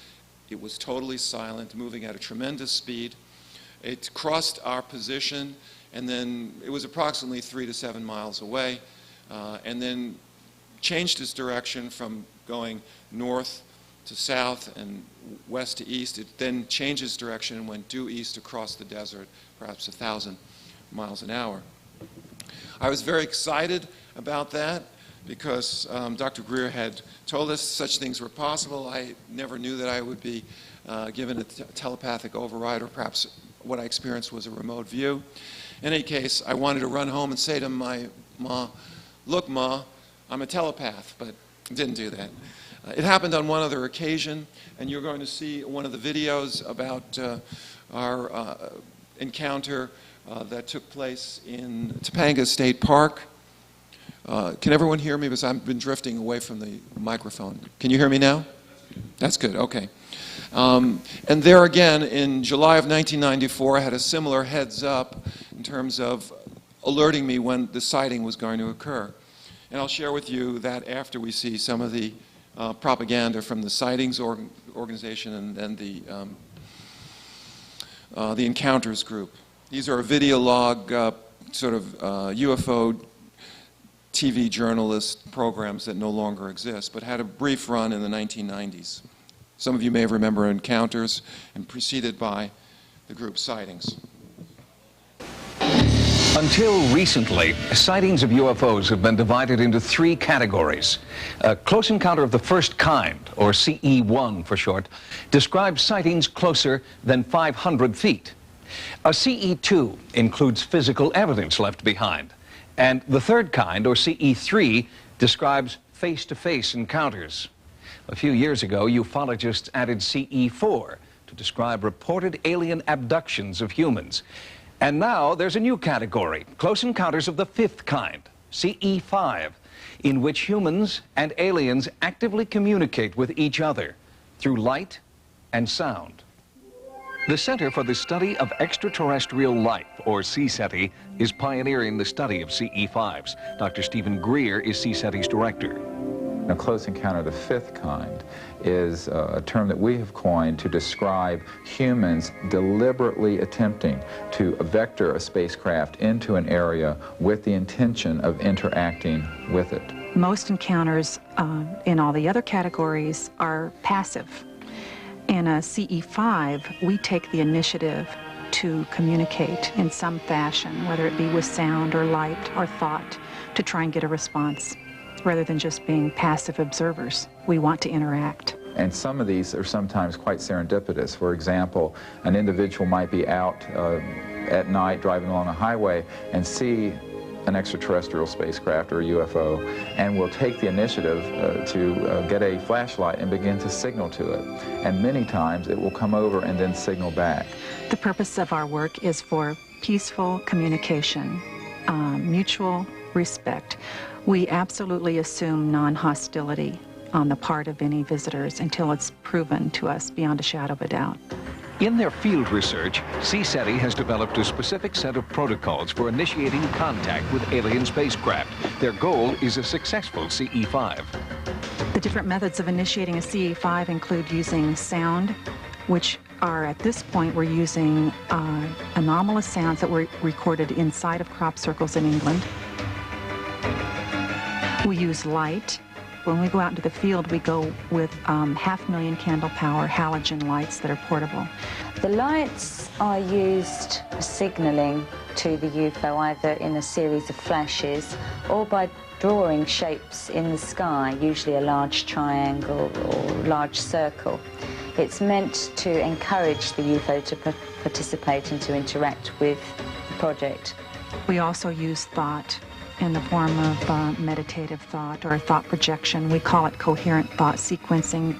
It was totally silent, moving at a tremendous speed. It crossed our position, and then it was approximately 3 to 7 miles away, and then changed its direction from going north to south and west to east. It then changes direction and went due east across the desert, perhaps 1,000 miles an hour. I was very excited about that because Dr. Greer had told us such things were possible. I never knew that I would be given a telepathic override, or perhaps what I experienced was a remote view. In any case, I wanted to run home and say to my ma, "Look, Ma, I'm a telepath," but didn't do that. It happened on one other occasion, and you're going to see one of the videos about our encounter that took place in Topanga State Park. Can everyone hear me? Because I've been drifting away from the microphone. Can you hear me now? That's good, okay. And there again, in July of 1994, I had a similar heads up in terms of alerting me when the sighting was going to occur. And I'll share with you that after we see some of the propaganda from the sightings organization and the encounters group. These are a video log sort of UFO TV journalist programs that no longer exist, but had a brief run in the 1990s. Some of you may remember encounters, and preceded by the group sightings. Until recently, sightings of UFOs have been divided into three categories. A close encounter of the first kind, or CE1 for short, describes sightings closer than 500 feet. A CE2 includes physical evidence left behind. And the third kind, or CE3, describes face-to-face encounters. A few years ago, ufologists added CE4 to describe reported alien abductions of humans. And now there's a new category, close encounters of the fifth kind, CE5, in which humans and aliens actively communicate with each other through light and sound. The Center for the Study of Extraterrestrial Life, or CSETI, is pioneering the study of CE5s. Dr. Stephen Greer is CSETI's director. A close encounter of the fifth kind is a term that we have coined to describe humans deliberately attempting to vector a spacecraft into an area with the intention of interacting with it. Most encounters in all the other categories are passive. In a CE5, we take the initiative to communicate in some fashion, whether it be with sound or light or thought, to try and get a response. Rather than just being passive observers, we want to interact. And some of these are sometimes quite serendipitous. For example, an individual might be out at night driving along a highway and see an extraterrestrial spacecraft or a UFO, and will take the initiative to get a flashlight and begin to signal to it. And many times it will come over and then signal back. The purpose of our work is for peaceful communication, mutual respect. We absolutely assume non-hostility on the part of any visitors until it's proven to us beyond a shadow of a doubt. In their field research, CSETI has developed a specific set of protocols for initiating contact with alien spacecraft. Their goal is a successful CE5. The different methods of initiating a CE5 include using sound, which are, at this point, we're using anomalous sounds that were recorded inside of crop circles in England. We use light. When we go out into the field, we go with 500,000 candle power halogen lights that are portable. The lights are used for signaling to the UFO either in a series of flashes or by drawing shapes in the sky, usually a large triangle or large circle. It's meant to encourage the UFO to participate and to interact with the project. We also use thought in the form of meditative thought or thought projection. We call it coherent thought sequencing.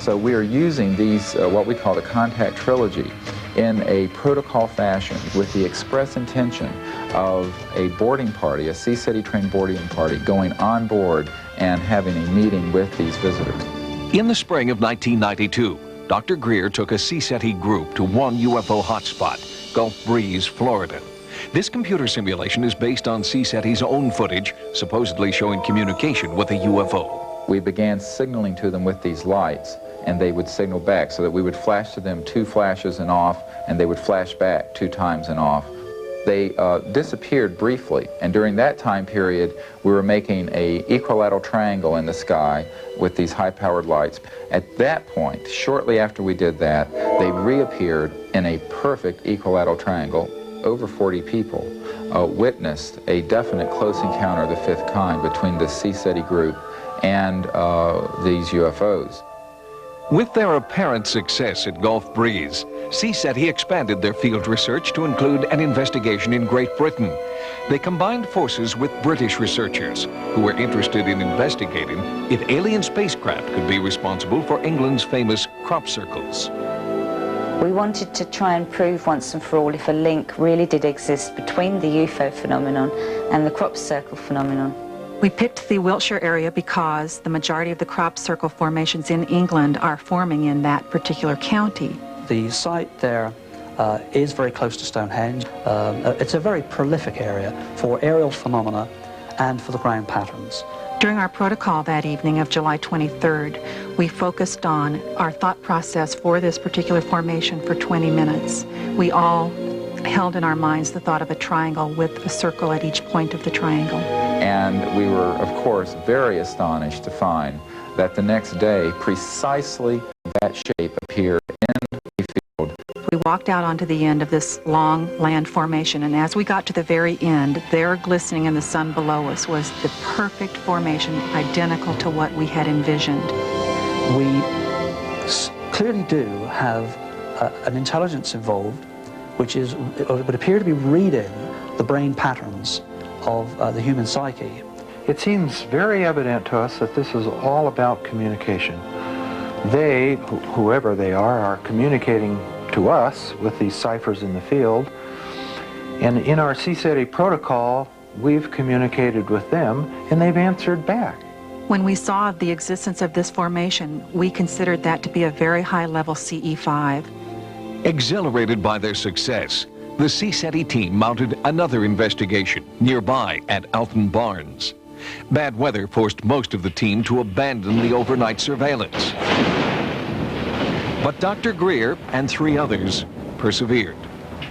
So we are using these, what we call the contact trilogy, in a protocol fashion with the express intention of a boarding party, a CSETI trained boarding party, going on board and having a meeting with these visitors. In the spring of 1992, Dr. Greer took a CSETI group to one UFO hotspot, Gulf Breeze, Florida. This computer simulation is based on CSETI's own footage, supposedly showing communication with a UFO. We began signaling to them with these lights, and they would signal back so that we would flash to them 2 flashes and off, and they would flash back 2 times and off. They disappeared briefly, and during that time period, we were making an equilateral triangle in the sky with these high-powered lights. At that point, shortly after we did that, they reappeared in a perfect equilateral triangle. Over 40 people witnessed a definite close encounter of the fifth kind between the C-SETI group and these UFOs. With their apparent success at Gulf Breeze, C-SETI expanded their field research to include an investigation in Great Britain. They combined forces with British researchers who were interested in investigating if alien spacecraft could be responsible for England's famous crop circles. We wanted to try and prove once and for all if a link really did exist between the UFO phenomenon and the crop circle phenomenon. We picked the Wiltshire area because the majority of the crop circle formations in England are forming in that particular county. The site there is very close to Stonehenge. It's a very prolific area for aerial phenomena and for the ground patterns. During our protocol that evening of July 23rd, we focused on our thought process for this particular formation for 20 minutes. We all held in our minds the thought of a triangle with a circle at each point of the triangle. And we were, of course, very astonished to find that the next day, precisely that shape appeared in the field. We walked out onto the end of this long land formation, and as we got to the very end, there glistening in the sun below us was the perfect formation, identical to what we had envisioned. We clearly do have an intelligence involved, which would appear to be reading the brain patterns of the human psyche. It seems very evident to us that this is all about communication. They, whoever they are communicating to us with these ciphers in the field, and in our C-SETI protocol, we've communicated with them, and they've answered back. When we saw the existence of this formation, we considered that to be a very high-level CE5. Exhilarated by their success, the C-SETI team mounted another investigation nearby at Alton Barnes. Bad weather forced most of the team to abandon the overnight surveillance. But Dr. Greer and 3 others persevered.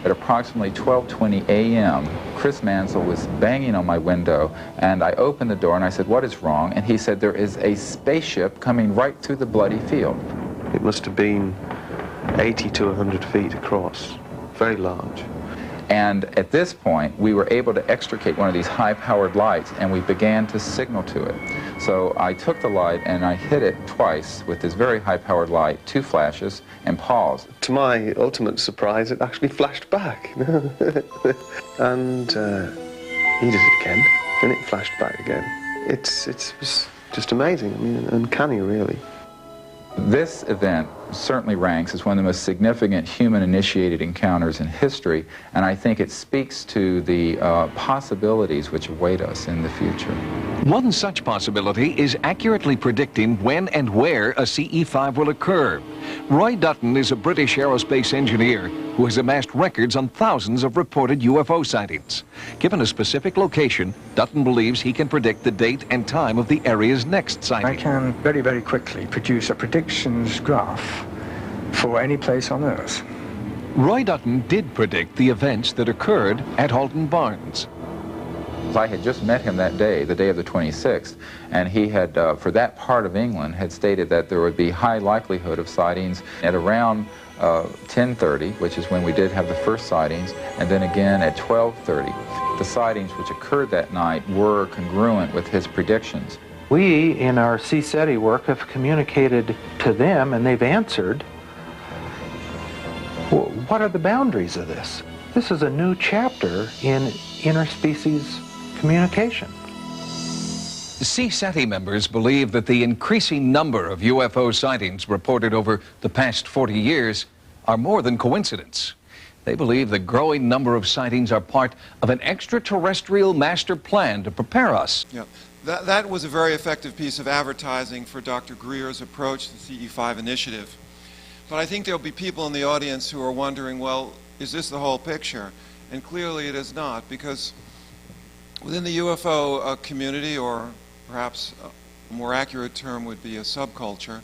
At approximately 12:20 a.m., Chris Mansell was banging on my window, and I opened the door and I said, "What is wrong?" And he said, "There is a spaceship coming right through the bloody field." It must have been 80 to 100 feet across, very large. And at this point, we were able to extricate one of these high-powered lights, and we began to signal to it. So I took the light and I hit it twice with this very high-powered light, 2 flashes, and paused. To my ultimate surprise, it actually flashed back. And he did it again, and it flashed back again. It was just amazing, I mean, uncanny, really. This event certainly ranks as one of the most significant human-initiated encounters in history, and I think it speaks to the possibilities which await us in the future. One such possibility is accurately predicting when and where a CE5 will occur. Roy Dutton is a British aerospace engineer who has amassed records on thousands of reported UFO sightings. Given a specific location, Dutton believes he can predict the date and time of the area's next sighting. I can very, very quickly produce a predictions graph for any place on Earth. Roy Dutton did predict the events that occurred at Alton Barnes. I had just met him that day, the day of the 26th, and he had, for that part of England, had stated that there would be high likelihood of sightings at around 10:30, which is when we did have the first sightings, and then again at 12:30. The sightings which occurred that night were congruent with his predictions. We, in our C-SETI work, have communicated to them, and they've answered. What are the boundaries of this? This is a new chapter in interspecies communication. C-SETI members believe that the increasing number of UFO sightings reported over the past 40 years are more than coincidence. They believe the growing number of sightings are part of an extraterrestrial master plan to prepare us. Yeah. That was a very effective piece of advertising for Dr. Greer's approach to the CE5 initiative. But I think there'll be people in the audience who are wondering, well, is this the whole picture? And clearly it is not, because within the UFO community, or perhaps a more accurate term would be a subculture,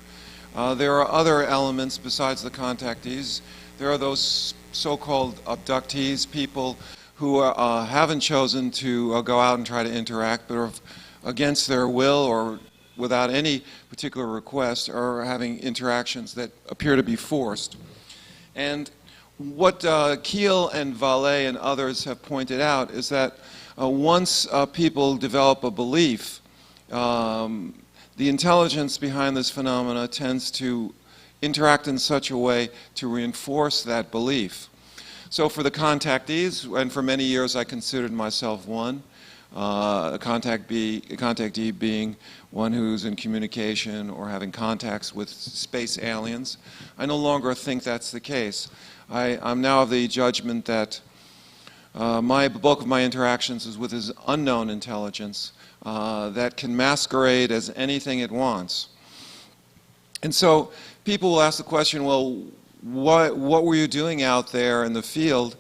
there are other elements besides the contactees. There are those so-called abductees, people who haven't chosen to go out and try to interact, but are against their will or without any particular request are having interactions that appear to be forced. And what Keel and Vallée and others have pointed out is that once people develop a belief, the intelligence behind this phenomena tends to interact in such a way to reinforce that belief. So for the contactees, and for many years I considered myself one, a contactee being one who's in communication or having contacts with space aliens. I no longer think that's the case. I'm now of the judgment that the bulk of my interactions is with this unknown intelligence that can masquerade as anything it wants. And so people will ask the question, well, what were you doing out there in the field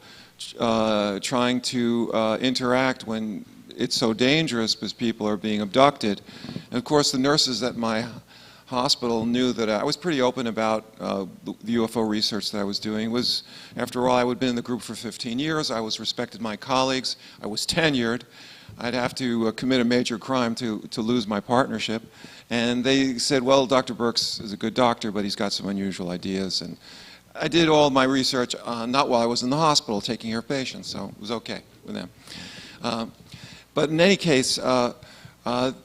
trying to interact when it's so dangerous because people are being abducted? And of course, the nurses at my hospital knew that I was pretty open about the UFO research that I was doing. After all, I had been in the group for 15 years. I was respected my colleagues. I was tenured. I'd have to commit a major crime to lose my partnership. And they said, well, Dr. Burkes is a good doctor, but he's got some unusual ideas. And I did all my research not while I was in the hospital taking care of patients, so it was okay with them. But in any case, the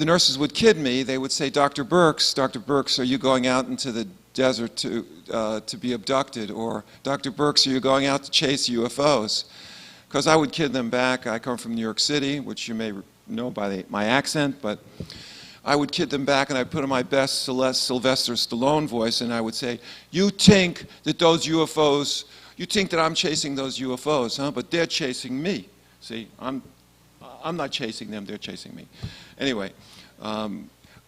nurses would kid me. They would say, Dr. Burkes, are you going out into the desert to be abducted? Or, Dr. Burkes, are you going out to chase UFOs? Because I would kid them back. I come from New York City, which you may know by my accent, but I would kid them back, and I'd put on my best Sylvester Stallone voice, and I would say, you think that those UFOs, you think that I'm chasing those UFOs, huh? But they're chasing me. See, I'm not chasing them, they're chasing me. Anyway,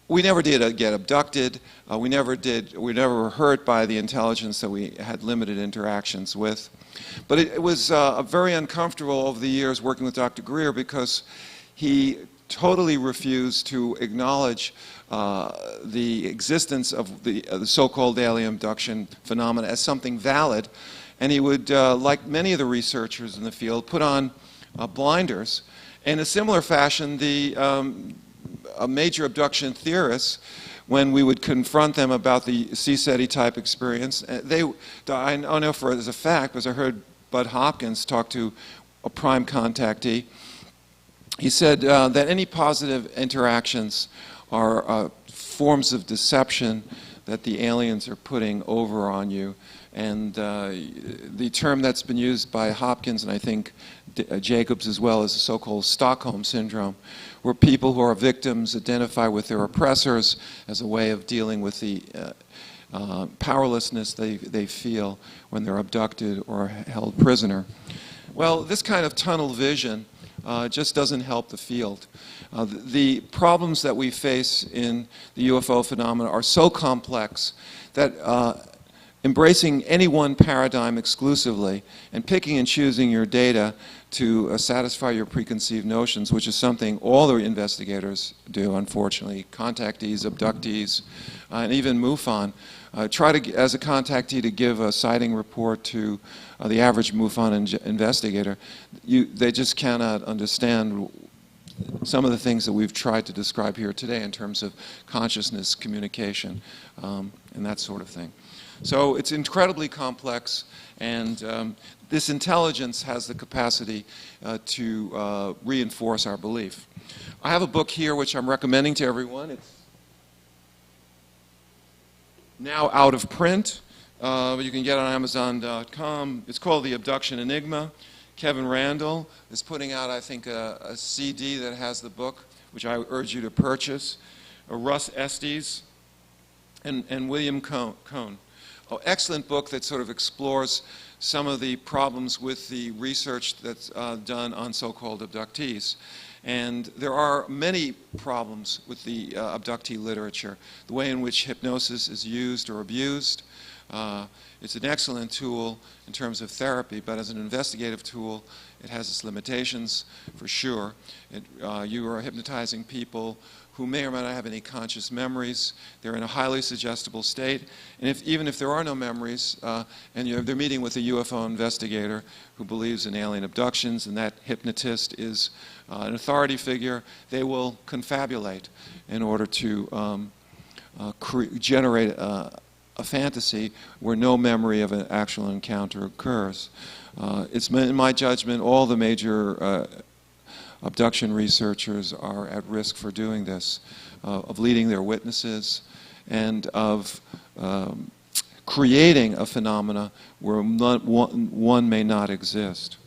we never did get abducted. We never were hurt by the intelligence that we had limited interactions with. But it was very uncomfortable over the years working with Dr. Greer because he totally refused to acknowledge the existence of the so-called alien abduction phenomena as something valid. And he would, like many of the researchers in the field, put on blinders. In a similar fashion, major abduction theorists, when we would confront them about the CSETI type experience, I know as a fact, because I heard Bud Hopkins talk to a prime contactee, he said that any positive interactions are forms of deception that the aliens are putting over on you. And the term that's been used by Hopkins, and I think Jacobs as well, is the so-called Stockholm Syndrome, where people who are victims identify with their oppressors as a way of dealing with the powerlessness they feel when they're abducted or held prisoner. Well, this kind of tunnel vision just doesn't help the field. The problems that we face in the UFO phenomena are so complex that embracing any one paradigm exclusively and picking and choosing your data to satisfy your preconceived notions, which is something all the investigators do, unfortunately, contactees, abductees, and even MUFON, try to, as a contactee, to give a sighting report to the average MUFON investigator. They just cannot understand some of the things that we've tried to describe here today in terms of consciousness, communication, and that sort of thing. So it's incredibly complex, and this intelligence has the capacity to reinforce our belief. I have a book here which I'm recommending to everyone. It's now out of print, but you can get it on Amazon.com. It's called The Abduction Enigma. Kevin Randall is putting out, I think, a CD that has the book, which I urge you to purchase. Russ Estes and William Cohn. Oh, excellent book that sort of explores some of the problems with the research that's done on so-called abductees. And there are many problems with the abductee literature. The way in which hypnosis is used or abused, It's an excellent tool in terms of therapy, but as an investigative tool, it has its limitations for sure. You are hypnotizing people who may or may not have any conscious memories. They're in a highly suggestible state. And even if there are no memories, and they're meeting with a UFO investigator who believes in alien abductions, and that hypnotist is an authority figure, they will confabulate in order to generate a fantasy where no memory of an actual encounter occurs. It's in my judgment, all the major abduction researchers are at risk for doing this, of leading their witnesses and of creating a phenomena where one may not exist.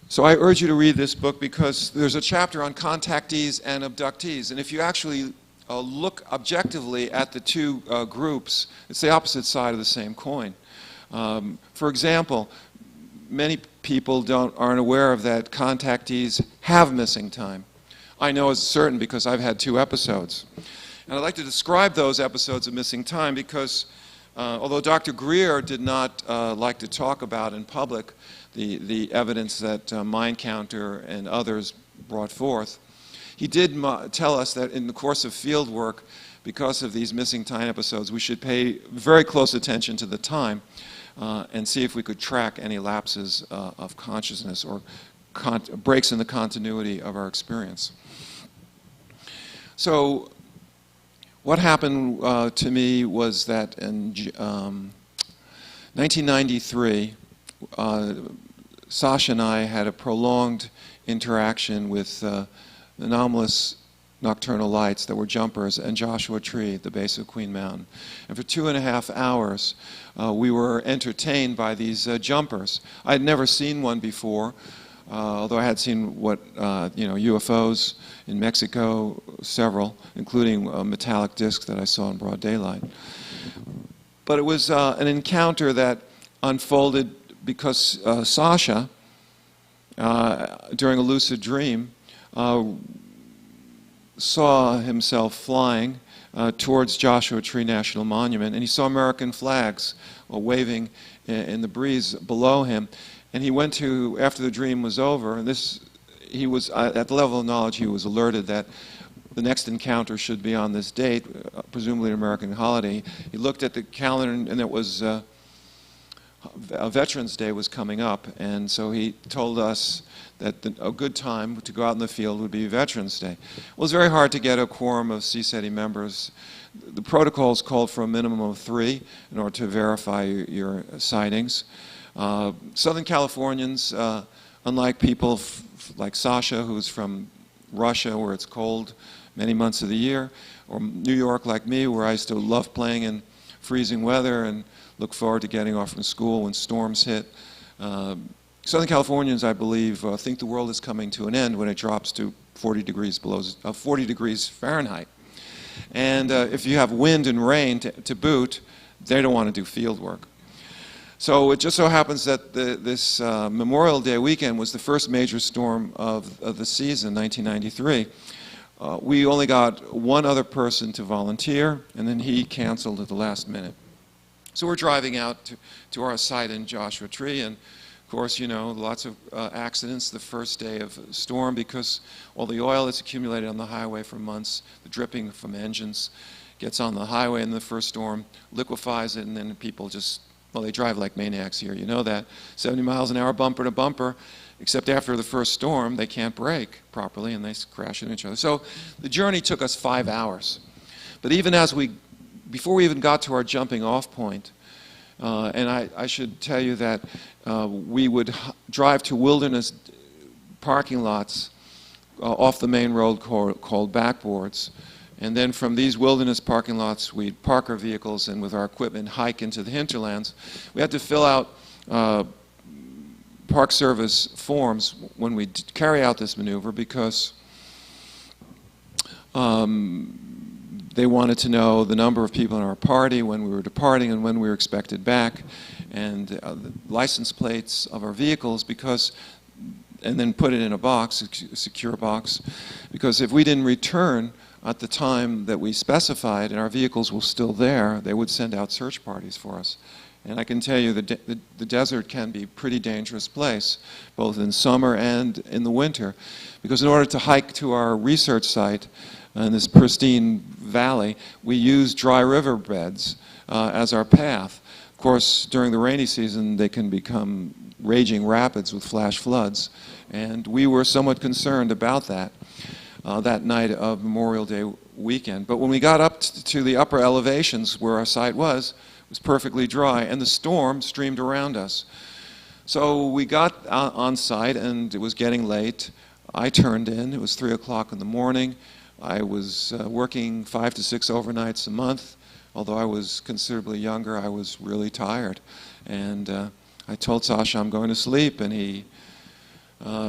So I urge you to read this book because there's a chapter on contactees and abductees, and if you actually look objectively at the two groups, it's the opposite side of the same coin. For example, many people aren't aware of that contactees have missing time. I know it's certain because I've had 2 episodes. And I'd like to describe those episodes of missing time because although Dr. Greer did not like to talk about in public the evidence that Mind Counter and others brought forth, he did tell us that in the course of field work, because of these missing time episodes, we should pay very close attention to the time and see if we could track any lapses of consciousness or breaks in the continuity of our experience. So what happened to me was that in 1993, Sasha and I had a prolonged interaction with anomalous nocturnal lights that were jumpers and Joshua Tree at the base of Queen Mountain. And for 2.5 hours, we were entertained by these jumpers. I had never seen one before, although I had seen UFOs in Mexico, several, including a metallic disc that I saw in broad daylight. But it was an encounter that unfolded because Sasha, during a lucid dream, saw himself flying towards Joshua Tree National Monument, and he saw American flags waving in the breeze below him. And he went to, after the dream was over, and he was, at the level of knowledge, he was alerted that the next encounter should be on this date, presumably an American holiday. He looked at the calendar, and it was Veterans Day was coming up, and so he told us that a good time to go out in the field would be Veterans Day. Well, it was very hard to get a quorum of CSETI members. The protocols called for a minimum of 3 in order to verify your sightings. Southern Californians, unlike people like Sasha, who's from Russia, where it's cold many months of the year, or New York like me, where I used to love playing in freezing weather and look forward to getting off from school when storms hit. Southern Californians, I believe, think the world is coming to an end when it drops to 40 degrees Fahrenheit. And if you have wind and rain to boot, they don't want to do field work. So it just so happens that this Memorial Day weekend was the first major storm of the season, 1993. We only got one other person to volunteer, and then he canceled at the last minute. So we're driving out to our site in Joshua Tree, and of course, you know, lots of accidents the first day of a storm because all the oil that's accumulated on the highway for months, the dripping from engines, gets on the highway in the first storm, liquefies it, and then people just, well, they drive like maniacs here, you know that, 70 miles an hour bumper to bumper, except after the first storm, they can't brake properly and they crash into each other. So the journey took us 5 hours. But even before we even got to our jumping off point, and I should tell you that we would drive to wilderness parking lots off the main road called backboards, and then from these wilderness parking lots we'd park our vehicles and with our equipment hike into the hinterlands. We had to fill out Park Service forms when we carry out this maneuver because they wanted to know the number of people in our party, when we were departing, and when we were expected back, and the license plates of our vehicles, and then put it in a box, a secure box, because if we didn't return at the time that we specified and our vehicles were still there, they would send out search parties for us. And I can tell you the desert can be a pretty dangerous place, both in summer and in the winter, because in order to hike to our research site in this pristine valley, we use dry riverbeds as our path. Of course, during the rainy season, they can become raging rapids with flash floods, and we were somewhat concerned about that that night of Memorial Day weekend. But when we got up to the upper elevations where our site was perfectly dry, and the storm streamed around us. So we got on site, and it was getting late. I turned in. It was 3 o'clock in the morning. I was working 5 to 6 overnights a month. Although I was considerably younger, I was really tired. And I told Sasha I'm going to sleep, and he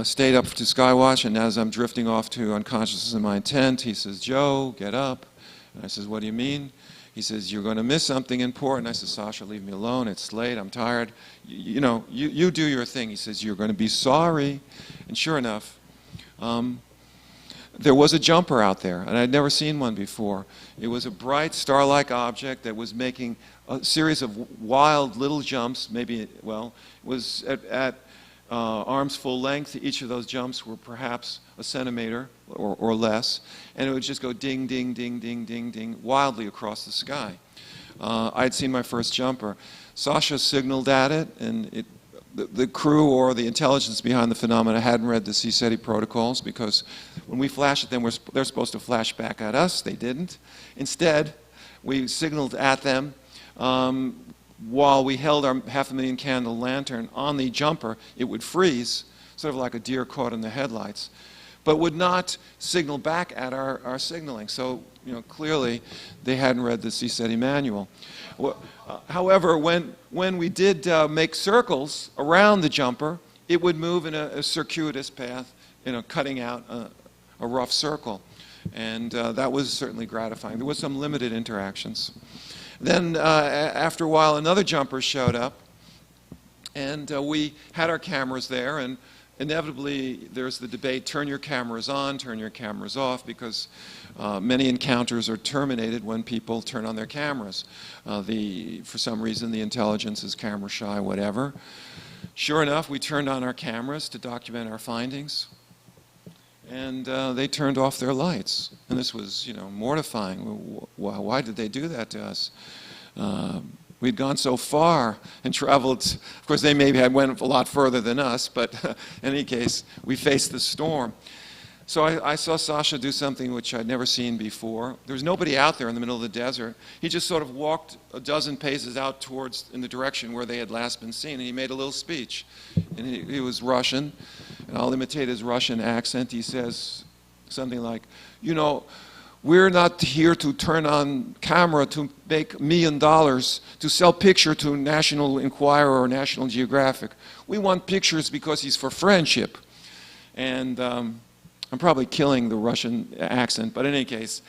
stayed up to skywatch, and as I'm drifting off to unconsciousness in my tent, he says, "Joe, get up." And I says, "What do you mean?" He says, "You're going to miss something important." I said, "Sasha, leave me alone. It's late. I'm tired. You do your thing." He says, "You're going to be sorry." And sure enough, there was a jumper out there, and I'd never seen one before. It was a bright star-like object that was making a series of wild little jumps. Maybe, well, it was at arms full length. Each of those jumps were perhaps a centimeter or less, and it would just go ding, ding, ding, ding, ding, ding, wildly across the sky. I'd seen my first jumper. Sasha signaled at it, and the crew or the intelligence behind the phenomena hadn't read the CSETI protocols, because when we flash at them, they're supposed to flash back at us. They didn't. Instead, we signaled at them. While we held our 500,000 candle lantern on the jumper, it would freeze, sort of like a deer caught in the headlights, but would not signal back at our signaling. So, clearly they hadn't read the CSETI manual. However, when we did make circles around the jumper, it would move in a circuitous path, cutting out a rough circle. And that was certainly gratifying. There was some limited interactions. Then after a while, another jumper showed up, and we had our cameras there, and inevitably there's the debate, turn your cameras on, turn your cameras off, because many encounters are terminated when people turn on their cameras. For some reason, the intelligence is camera shy, whatever. Sure enough, we turned on our cameras to document our findings, and they turned off their lights. And this was, mortifying. Why did they do that to us? We'd gone so far and traveled. Of course, they maybe had went a lot further than us, but in any case, we faced the storm. So I saw Sasha do something which I'd never seen before. There was nobody out there in the middle of the desert. He just sort of walked a dozen paces out in the direction where they had last been seen, and he made a little speech. And he was Russian, and I'll imitate his Russian accent. He says something like, we're not here to turn on camera to make $1 million, to sell picture to National Enquirer or National Geographic. We want pictures because he's for friendship. And I'm probably killing the Russian accent, but in any case,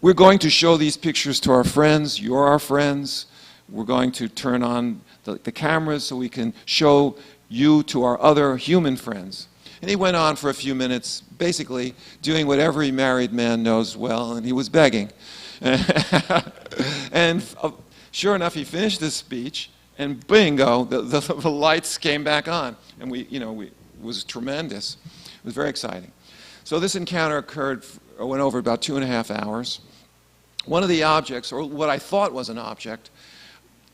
we're going to show these pictures to our friends. You're our friends. We're going to turn on the cameras so we can show you to our other human friends. And he went on for a few minutes, basically doing what every married man knows well, and he was begging. And sure enough, he finished his speech, and bingo, the lights came back on. And it was tremendous. It was very exciting. So this encounter went over about 2.5 hours. One of the objects, or what I thought was an object,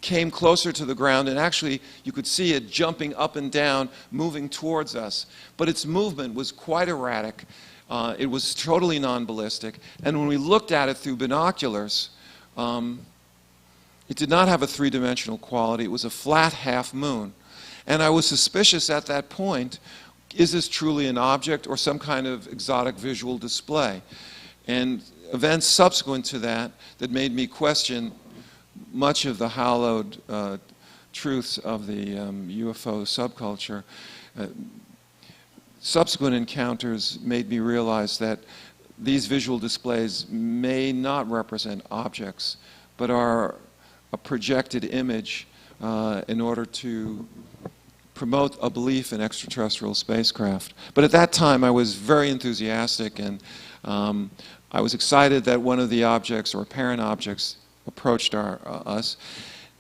came closer to the ground, and actually you could see it jumping up and down, moving towards us. But its movement was quite erratic. It was totally non-ballistic. And when we looked at it through binoculars, it did not have a three-dimensional quality. It was a flat half moon. And I was suspicious at that point, is this truly an object or some kind of exotic visual display? And events subsequent to that made me question much of the hallowed truths of the UFO subculture. Subsequent encounters made me realize that these visual displays may not represent objects, but are a projected image in order to promote a belief in extraterrestrial spacecraft. But at that time, I was very enthusiastic, and I was excited that one of the objects, or apparent objects, approached us.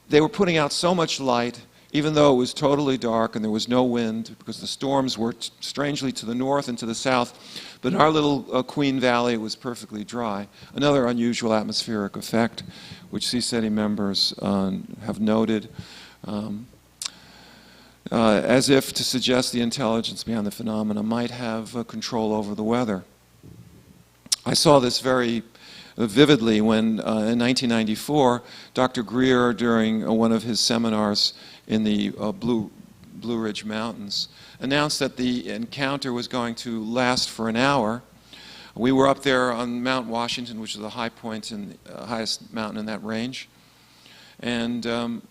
They were putting out so much light, even though it was totally dark and there was no wind, because the storms were strangely to the north and to the south. But in our little Queen Valley, it was perfectly dry. Another unusual atmospheric effect, which CSETI members have noted, as if to suggest the intelligence behind the phenomena might have control over the weather. I saw this very vividly when, in 1994, Dr. Greer, during one of his seminars in the Blue Ridge Mountains, announced that the encounter was going to last for an hour. We were up there on Mount Washington, which is the high point and highest mountain in that range, and it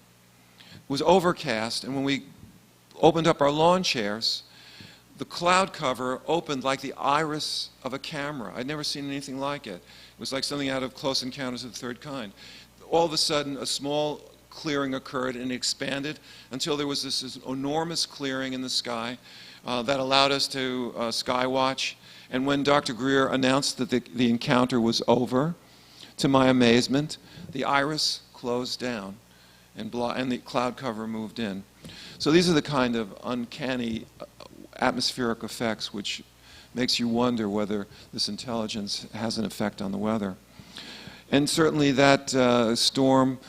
was overcast. And when we opened up our lawn chairs, the cloud cover opened like the iris of a camera. I'd never seen anything like it. It was like something out of Close Encounters of the Third Kind. All of a sudden, a small clearing occurred and it expanded until there was this enormous clearing in the sky that allowed us to sky watch. And when Dr. Greer announced that the encounter was over, to my amazement, the iris closed down and the cloud cover moved in. So these are the kind of uncanny atmospheric effects which makes you wonder whether this intelligence has an effect on the weather. And certainly that storm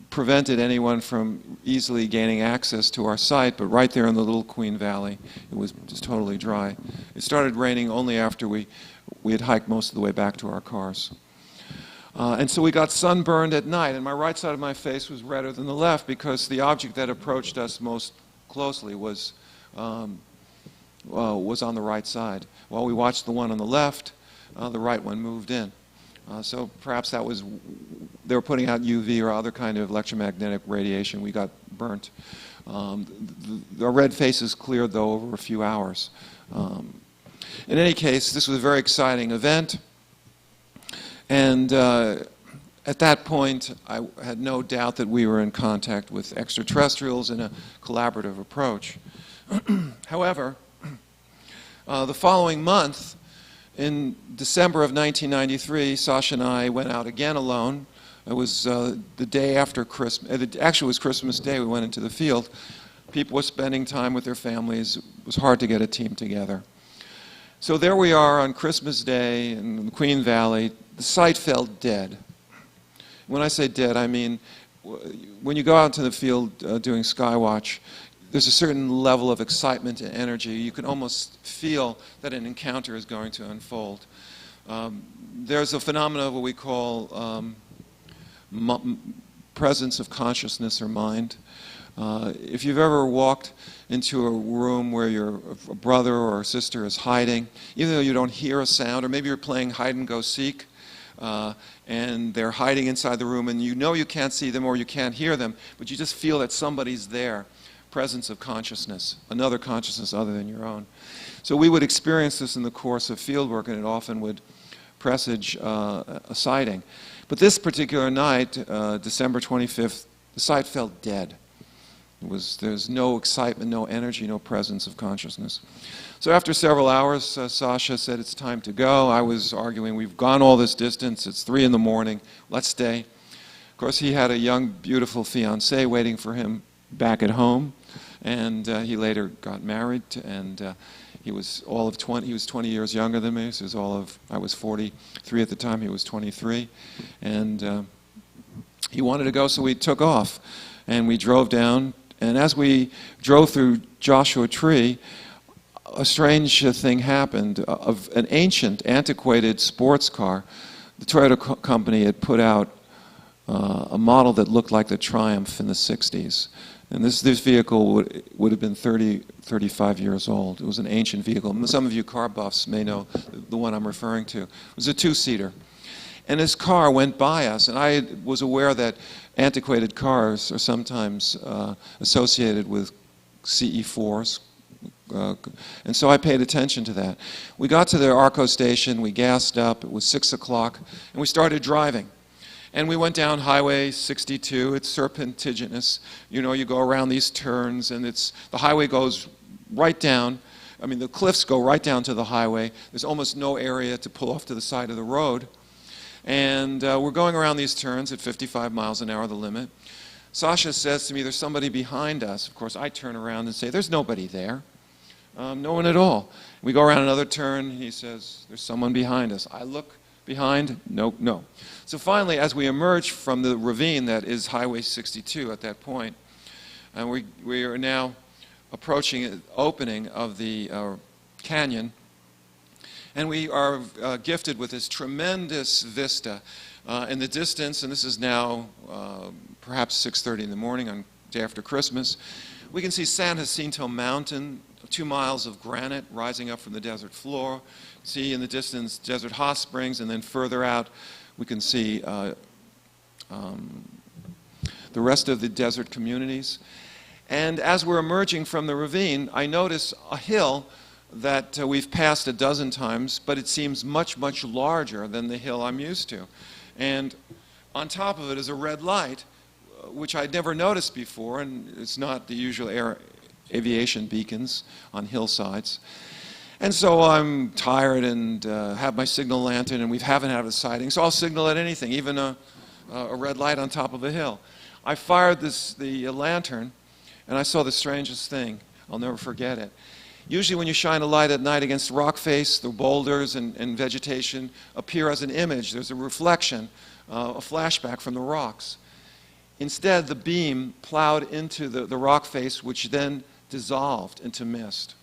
prevented anyone from easily gaining access to our site, but right there in the little Queen Valley, it was just totally dry. It started raining only after we had hiked most of the way back to our cars. And so we got sunburned at night, and my right side of my face was redder than the left because the object that approached us most closely was on the right side. While we watched the one on the left, the right one moved in. So perhaps that was, they were putting out UV or other kind of electromagnetic radiation. We got burnt. Our red faces cleared, though, over a few hours. In any case, this was a very exciting event. And at that point, I had no doubt that we were in contact with extraterrestrials in a collaborative approach. However, the following month, in December of 1993, Sasha and I went out again alone. It was the day after Christmas. Actually, it was Christmas Day. We went into the field. People were spending time with their families. It was hard to get a team together. So there we are on Christmas Day in the Queen Valley. The site felt dead. When I say dead, I mean when you go out into the field doing skywatch, there's a certain level of excitement and energy. You can almost feel that an encounter is going to unfold. There's a phenomenon of what we call presence of consciousness or mind. If you've ever walked into a room where your brother or sister is hiding, even though you don't hear a sound, or maybe you're playing hide and go seek, and they're hiding inside the room and you know you can't see them or you can't hear them, but you just feel that somebody's there. Presence of consciousness, another consciousness other than your own. So we would experience this in the course of fieldwork, and it often would presage a sighting. But this particular night, December 25th, the site felt dead. There's no excitement, no energy, no presence of consciousness. So after several hours, Sasha said it's time to go. I was arguing, we've gone all this distance, it's 3 in the morning, let's stay. Of course, he had a young, beautiful fiancée waiting for him back at home, and he later got married, and he was 20 years younger than me, so I was 43 at the time, he was 23, and he wanted to go, so we took off, and we drove down, and as we drove through Joshua Tree, a strange thing happened. An ancient, antiquated sports car, the Toyota company had put out a model that looked like the Triumph in the 60s. And this vehicle would have been 35 years old. It was an ancient vehicle. Some of you car buffs may know the one I'm referring to. It was a 2-seater. And this car went by us, and I was aware that antiquated cars are sometimes associated with CE4s. And so I paid attention to that. We got to the Arco station, we gassed up, it was 6 o'clock, and we started driving. And we went down Highway 62, it's serpentiginous. You know, you go around these turns, and the highway goes right down, I mean, the cliffs go right down to the highway. There's almost no area to pull off to the side of the road. And we're going around these turns at 55 miles an hour, the limit. Sasha says to me, there's somebody behind us. Of course, I turn around and say, there's nobody there. No one at all. We go around another turn. He says, there's someone behind us. I look behind. Nope, no. So finally, as we emerge from the ravine that is Highway 62 at that point, and we are now approaching the opening of the canyon, and we are gifted with this tremendous vista in the distance, and this is now perhaps 6:30 in the morning on the day after Christmas. We can see San Jacinto Mountain, 2 miles of granite rising up from the desert floor. See in the distance Desert Hot Springs, and then further out we can see the rest of the desert communities. And as we're emerging from the ravine, I notice a hill that we've passed a dozen times, but it seems much, much larger than the hill I'm used to. And on top of it is a red light, which I'd never noticed before, and it's not the usual aviation beacons on hillsides. And so I'm tired and have my signal lantern, and we haven't had a sighting, so I'll signal at anything, even a red light on top of a hill. I fired the lantern, and I saw the strangest thing. I'll never forget it. Usually when you shine a light at night against the rock face, the boulders and vegetation appear as an image. There's a reflection, a flashback from the rocks. Instead, the beam plowed into the rock face, which then dissolved into mist,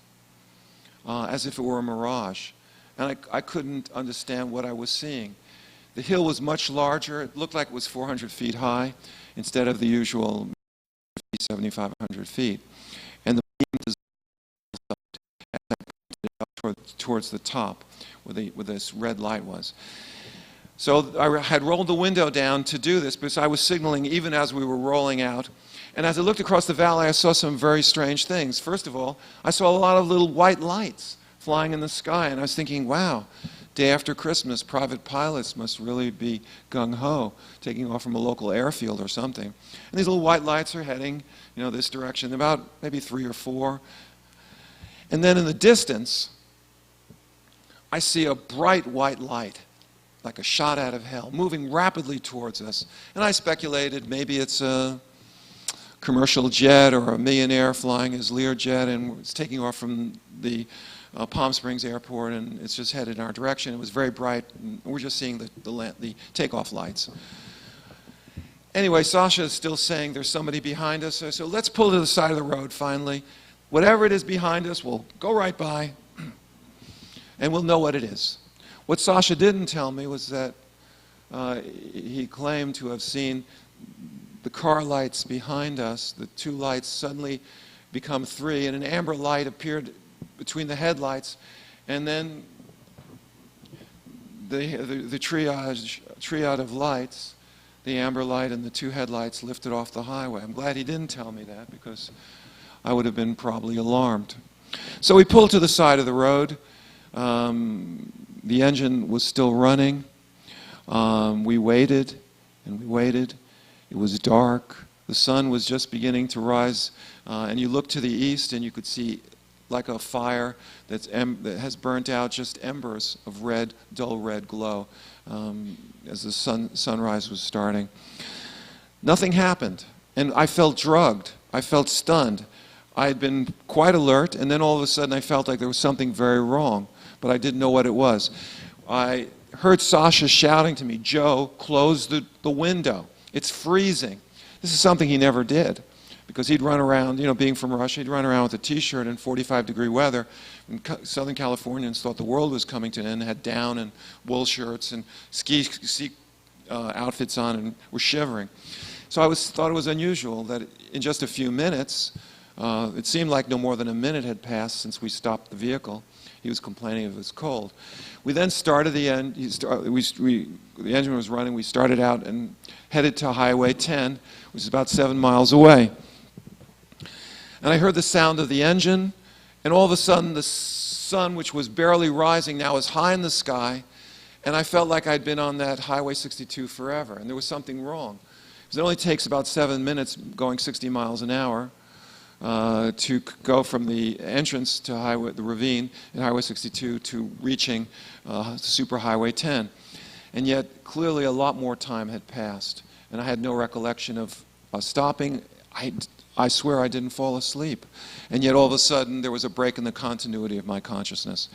as if it were a mirage. And I couldn't understand what I was seeing. The hill was much larger. It looked like it was 400 feet high instead of the usual 7,500 feet. And the beam dissolved as I pointed up towards the top where this red light was. So I had rolled the window down to do this because I was signaling even as we were rolling out. And as I looked across the valley, I saw some very strange things. First of all, I saw a lot of little white lights flying in the sky, and I was thinking, wow, day after Christmas, private pilots must really be gung-ho, taking off from a local airfield or something. And these little white lights are heading, this direction, about maybe 3 or 4. And then in the distance, I see a bright white light, like a shot out of hell, moving rapidly towards us. And I speculated maybe it's a commercial jet or a millionaire flying his Learjet, and it's taking off from the Palm Springs Airport, and it's just headed in our direction. It was very bright, and we're just seeing the takeoff lights. Anyway, Sasha is still saying there's somebody behind us, so let's pull to the side of the road finally. Whatever it is behind us, we'll go right by, and we'll know what it is. What Sasha didn't tell me was that he claimed to have seen the car lights behind us, the 2 lights suddenly become 3, and an amber light appeared between the headlights, and then the triad of lights, the amber light and the 2 headlights, lifted off the highway. I'm glad he didn't tell me that, because I would have been probably alarmed. So we pulled to the side of the road. The engine was still running. We waited and we waited. It was dark. The sun was just beginning to rise, and you looked to the east and you could see like a fire that has burnt out just embers of red, dull red glow as the sunrise was starting. Nothing happened, and I felt drugged. I felt stunned. I had been quite alert, and then all of a sudden I felt like there was something very wrong, but I didn't know what it was. I heard Sasha shouting to me, "Joe, close the window. It's freezing." This is something he never did, because he'd run around, being from Russia, he'd run around with a T-shirt in 45-degree weather. And Southern Californians thought the world was coming to an end, had down and wool shirts and ski outfits on, and were shivering. So I thought it was unusual that in just a few minutes, it seemed like no more than a minute had passed since we stopped the vehicle. He was complaining of his cold. We then started the engine was running. We started out and headed to Highway 10, which is about 7 miles away. And I heard the sound of the engine, and all of a sudden the sun, which was barely rising, now is high in the sky, and I felt like I'd been on that Highway 62 forever, and there was something wrong. Because it only takes about 7 minutes going 60 miles an hour, to go from the entrance to the ravine in Highway 62 to reaching Superhighway 10. And yet, clearly, a lot more time had passed, and I had no recollection of stopping. I swear I didn't fall asleep. And yet, all of a sudden, there was a break in the continuity of my consciousness.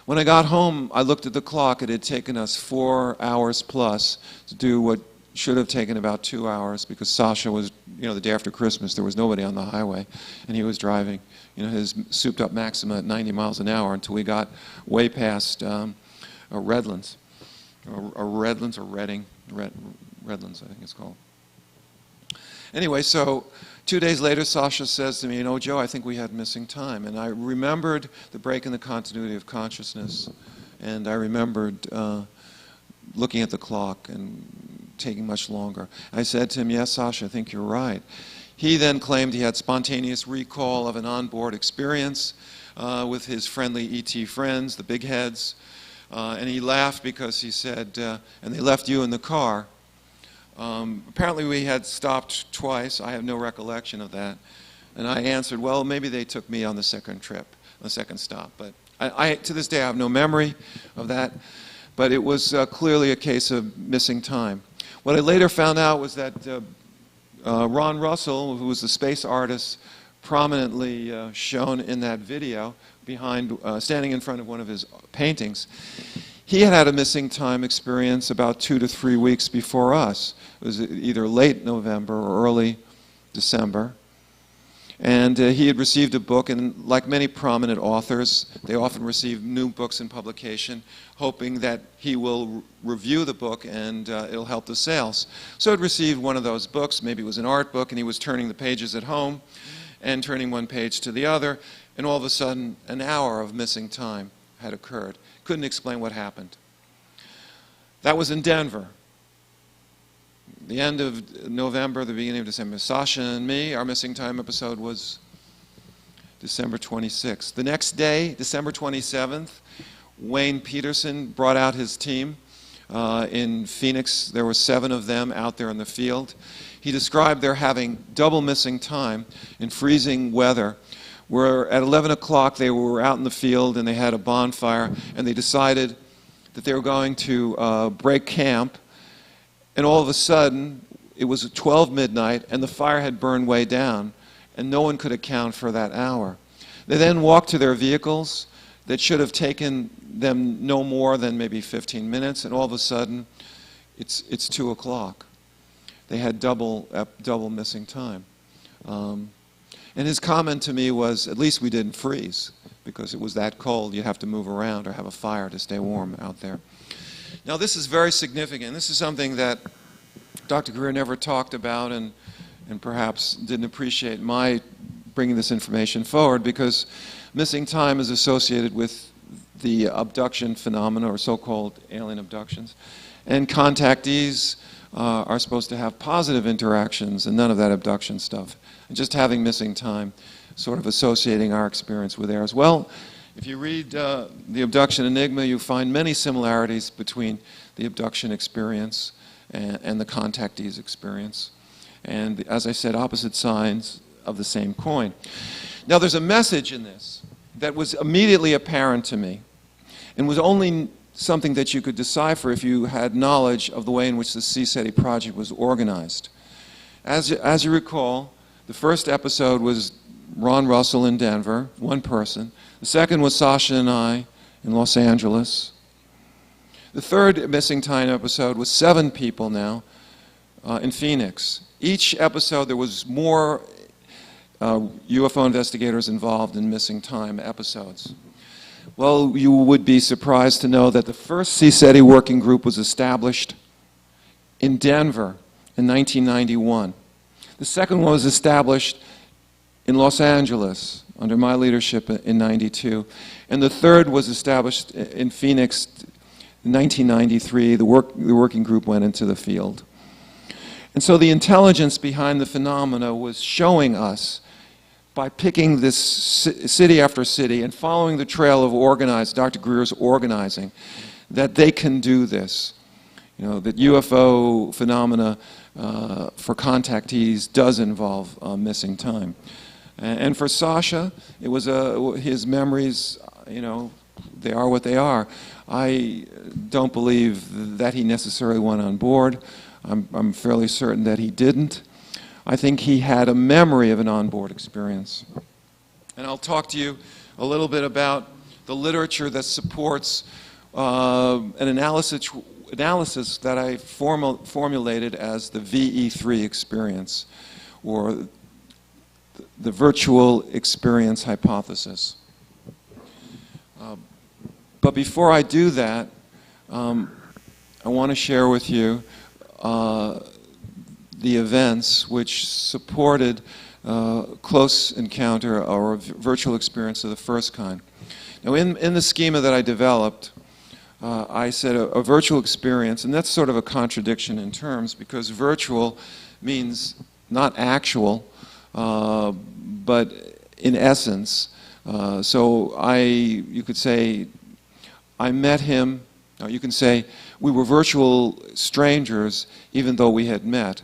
When I got home, I looked at the clock. It had taken us 4 hours plus to do what should have taken about 2 hours, because Sasha was, the day after Christmas, there was nobody on the highway, and he was driving, his souped-up Maxima at 90 miles an hour until we got way past Redlands. Or Redlands or Redding. Redlands, I think it's called. Anyway, so 2 days later, Sasha says to me, Joe, I think we had missing time. And I remembered the break in the continuity of consciousness, and I remembered looking at the clock and taking much longer. I said to him, yes, Sasha, I think you're right. He then claimed he had spontaneous recall of an onboard experience with his friendly ET friends, the big heads. And he laughed because he said, and they left you in the car. Apparently we had stopped twice. I have no recollection of that. And I answered, well, maybe they took me on the second trip, the second stop. But to this day, I have no memory of that. But it was clearly a case of missing time. What I later found out was that Ron Russell, who was the space artist prominently shown in that video, standing in front of one of his paintings, he had a missing time experience about 2 to 3 weeks before us. It was either late November or early December. And he had received a book, and like many prominent authors, they often receive new books in publication, hoping that he will review the book and it'll help the sales. So he'd received one of those books, maybe it was an art book, and he was turning the pages at home and turning one page to the other, and all of a sudden, an hour of missing time had occurred. Couldn't explain what happened. That was in Denver. The end of November, the beginning of December. Sasha and me, our missing time episode was December 26th. The next day, December 27th, Wayne Peterson brought out his team in Phoenix. There were 7 of them out there in the field. He described their having double missing time in freezing weather, where at 11 o'clock they were out in the field and they had a bonfire, and they decided that they were going to break camp. And all of a sudden, it was 12 midnight, and the fire had burned way down, and no one could account for that hour. They then walked to their vehicles that should have taken them no more than maybe 15 minutes, and all of a sudden, it's 2 o'clock. They had double missing time. And his comment to me was, at least we didn't freeze, because it was that cold. You have to move around or have a fire to stay warm out there. Now, this is very significant. This is something that Dr. Greer never talked about, and perhaps didn't appreciate my bringing this information forward, because missing time is associated with the abduction phenomena, or so-called alien abductions. And contactees are supposed to have positive interactions and none of that abduction stuff. And just having missing time, sort of associating our experience with theirs. Well, if you read The Abduction Enigma, you find many similarities between the abduction experience and the contactee's experience. And as I said, opposite sides of the same coin. Now, there's a message in this that was immediately apparent to me, and was only something that you could decipher if you had knowledge of the way in which the CSETI project was organized. As you recall, the first episode was Ron Russell in Denver, one person. The second was Sasha and I in Los Angeles. The third missing time episode was 7 people now in Phoenix. Each episode there was more UFO investigators involved in missing time episodes. Well, you would be surprised to know that the first CSETI working group was established in Denver in 1991. The second one was established in Los Angeles under my leadership in 92. And the third was established in Phoenix in 1993. The working group went into the field. And so the intelligence behind the phenomena was showing us, by picking this city after city and following the trail of Dr. Greer's organizing, that they can do this. That UFO phenomena for contactees does involve missing time. And for Sasha, it was his memories, you know, they are what they are. I don't believe that he necessarily went on board. I'm fairly certain that he didn't. I think he had a memory of an on-board experience. And I'll talk to you a little bit about the literature that supports an analysis that I formulated as the VE3 experience, or the virtual experience hypothesis. But before I do that, I want to share with you the events which supported close encounter or virtual experience of the first kind. Now, in the schema that I developed, I said a virtual experience, and that's sort of a contradiction in terms, because virtual means not actual, but in essence. So you could say, I met him. You can say, we were virtual strangers even though we had met.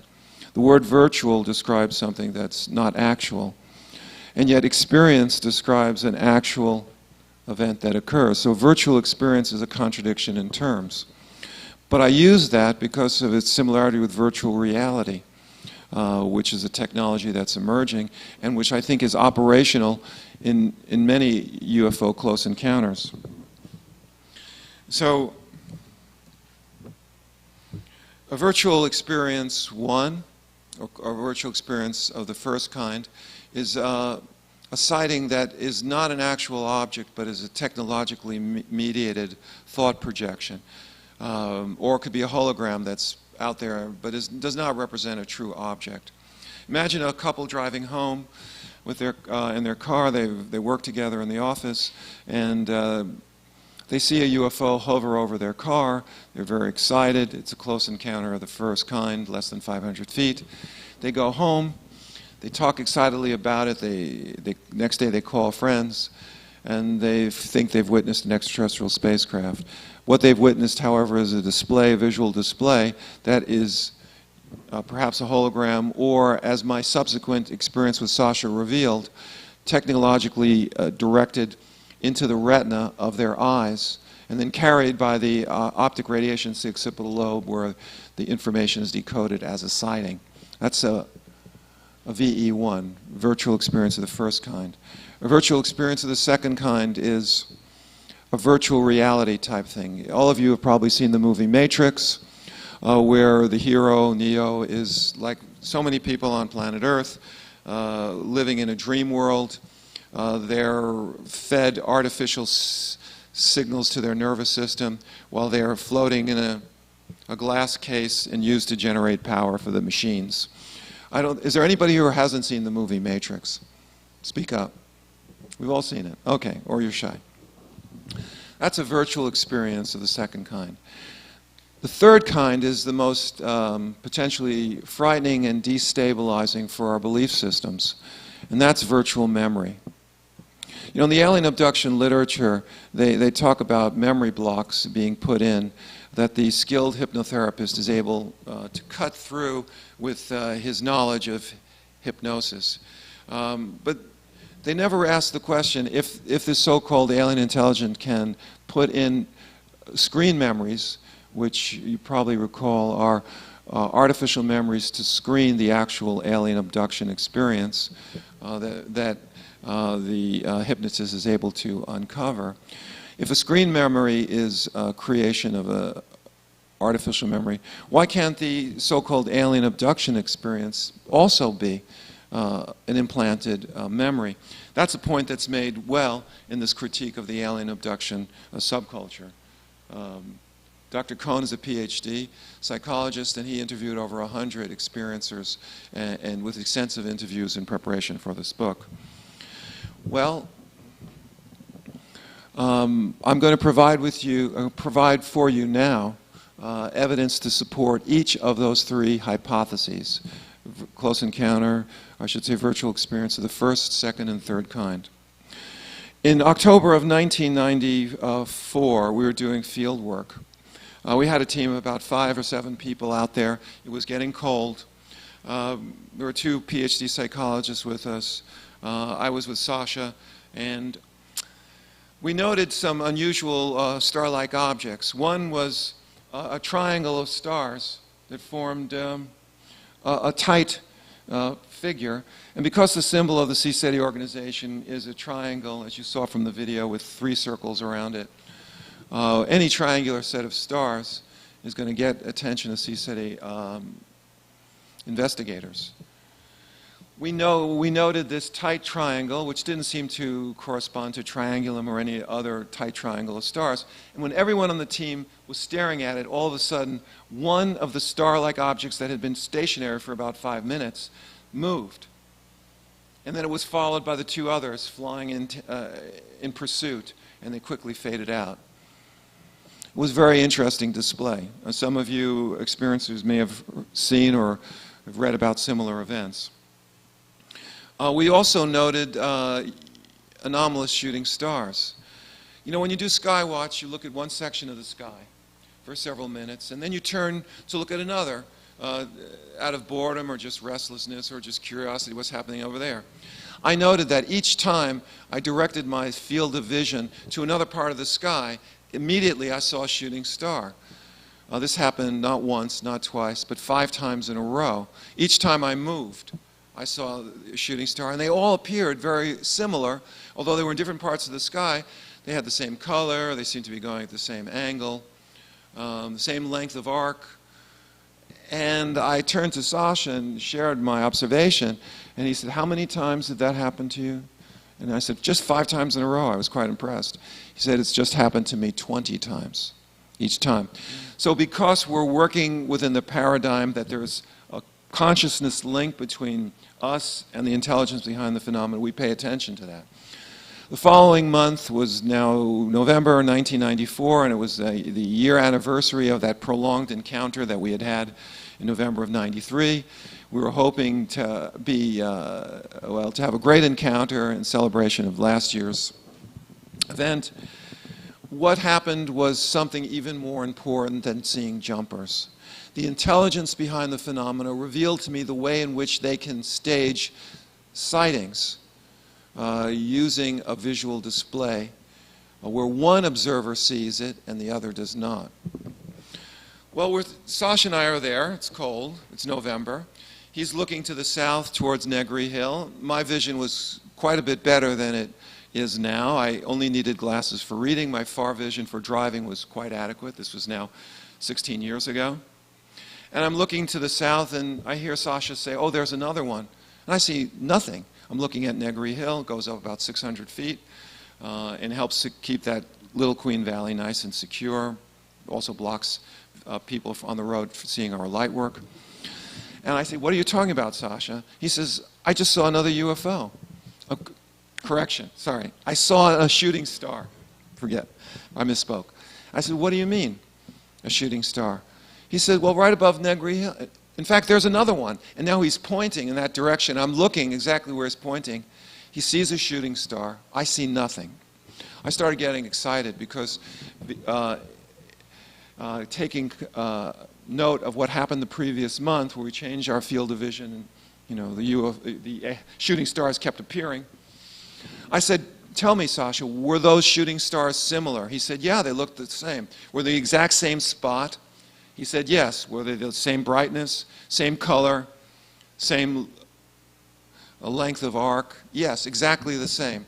The word virtual describes something that's not actual, and yet experience describes an actual event that occurs. So virtual experience is a contradiction in terms. But I use that because of its similarity with virtual reality, which is a technology that's emerging and which I think is operational in many UFO close encounters. So a virtual experience one, or virtual experience of the first kind, is a sighting that is not an actual object but is a technologically mediated thought projection. Or it could be a hologram that's out there but does not represent a true object. Imagine a couple driving home with in their car. They work together in the office, and they see a UFO hover over their car. They're very excited. It's a close encounter of the first kind, less than 500 feet. They go home. They talk excitedly about it. Next day they call friends, and they think they've witnessed an extraterrestrial spacecraft. What they've witnessed, however, is a visual display that is perhaps a hologram, or, as my subsequent experience with Sasha revealed, technologically directed into the retina of their eyes, and then carried by the optic radiation to the occipital lobe, where the information is decoded as a sighting. That's a VE1, virtual experience of the first kind. A virtual experience of the second kind is a virtual reality type thing. All of you have probably seen the movie Matrix, where the hero, Neo, is like so many people on planet Earth, living in a dream world. They're fed artificial signals to their nervous system while they are floating in a glass case and used to generate power for the machines. Is there anybody who hasn't seen the movie Matrix? Speak up. We've all seen it. Okay, or you're shy. That's a virtual experience of the second kind. The third kind is the most potentially frightening and destabilizing for our belief systems, and that's virtual memory. You know, in the alien abduction literature, they talk about memory blocks being put in that the skilled hypnotherapist is able to cut through with his knowledge of hypnosis. But they never ask the question, if this so-called alien intelligence can put in screen memories, which you probably recall are artificial memories to screen the actual alien abduction experience that the hypnotist is able to uncover. If a screen memory is a creation of an artificial memory, why can't the so-called alien abduction experience also be an implanted memory? That's a point that's made well in this critique of the alien abduction subculture. Dr. Cohn is a PhD psychologist, and he interviewed over 100 experiencers and with extensive interviews in preparation for this book. Well, I'm going to provide for you now evidence to support each of those three hypotheses: close encounter, I should say virtual experience of the first, second, and third kind. In October of 1994, we were doing field work. We had a team of about 5 or 7 people out there. It was getting cold. There were 2 PhD psychologists with us. I was with Sasha, and we noted some unusual star-like objects. One was a triangle of stars that formed a tight figure. And because the symbol of the CSETI organization is a triangle, as you saw from the video, with 3 circles around it, any triangular set of stars is going to get attention of CSETI investigators. We noted this tight triangle, which didn't seem to correspond to triangulum or any other tight triangle of stars. And when everyone on the team was staring at it, all of a sudden, one of the star-like objects that had been stationary for about 5 minutes moved. And then it was followed by the 2 others flying in pursuit, and they quickly faded out. It was a very interesting display. Some of you experiencers may have seen or have read about similar events. We also noted anomalous shooting stars. You know, when you do sky watch, you look at one section of the sky for several minutes, and then you turn to look at another out of boredom or just restlessness or just curiosity, what's happening over there. I noted that each time I directed my field of vision to another part of the sky, immediately I saw a shooting star. This happened not once, not twice, but 5 times in a row. Each time I moved, I saw a shooting star, and they all appeared very similar. Although they were in different parts of the sky, they had the same color, they seemed to be going at the same angle, the same length of arc. And I turned to Sasha and shared my observation, and he said, "How many times did that happen to you?" And I said, "Just 5 times in a row." I was quite impressed. He said, "It's just happened to me 20 times, each time." So because we're working within the paradigm that there's a consciousness link between us and the intelligence behind the phenomenon, we pay attention to that. The following month was now November 1994, and it was the year anniversary of that prolonged encounter that we had had in November of '93. We were hoping to to have a great encounter in celebration of last year's event. What happened was something even more important than seeing jumpers. The intelligence behind the phenomena revealed to me the way in which they can stage sightings using a visual display where one observer sees it and the other does not. Well, Sasha and I are there. It's cold. It's November. He's looking to the south towards Negri Hill. My vision was quite a bit better than it is now. I only needed glasses for reading. My far vision for driving was quite adequate. This was now 16 years ago. And I'm looking to the south, and I hear Sasha say, "Oh, there's another one." And I see nothing. I'm looking at Negri Hill. It goes up about 600 feet and helps to keep that Little Queen Valley nice and secure. Also blocks people on the road for seeing our light work. And I say, "What are you talking about, Sasha?" He says, "I just saw another UFO." Correction, sorry. I saw a shooting star. Forget, I misspoke. I said, "What do you mean, a shooting star?" He said, "Well, right above Negri Hill. In fact, there's another one." And now he's pointing in that direction. I'm looking exactly where he's pointing. He sees a shooting star. I see nothing. I started getting excited because taking note of what happened the previous month, where we changed our field of vision, and the shooting stars kept appearing. I said, "Tell me, Sasha, were those shooting stars similar?" He said, "Yeah, they looked the same." "Were they the exact same spot?" He said, "Yes." "Were they the same brightness, same color, same length of arc?" "Yes, exactly the same."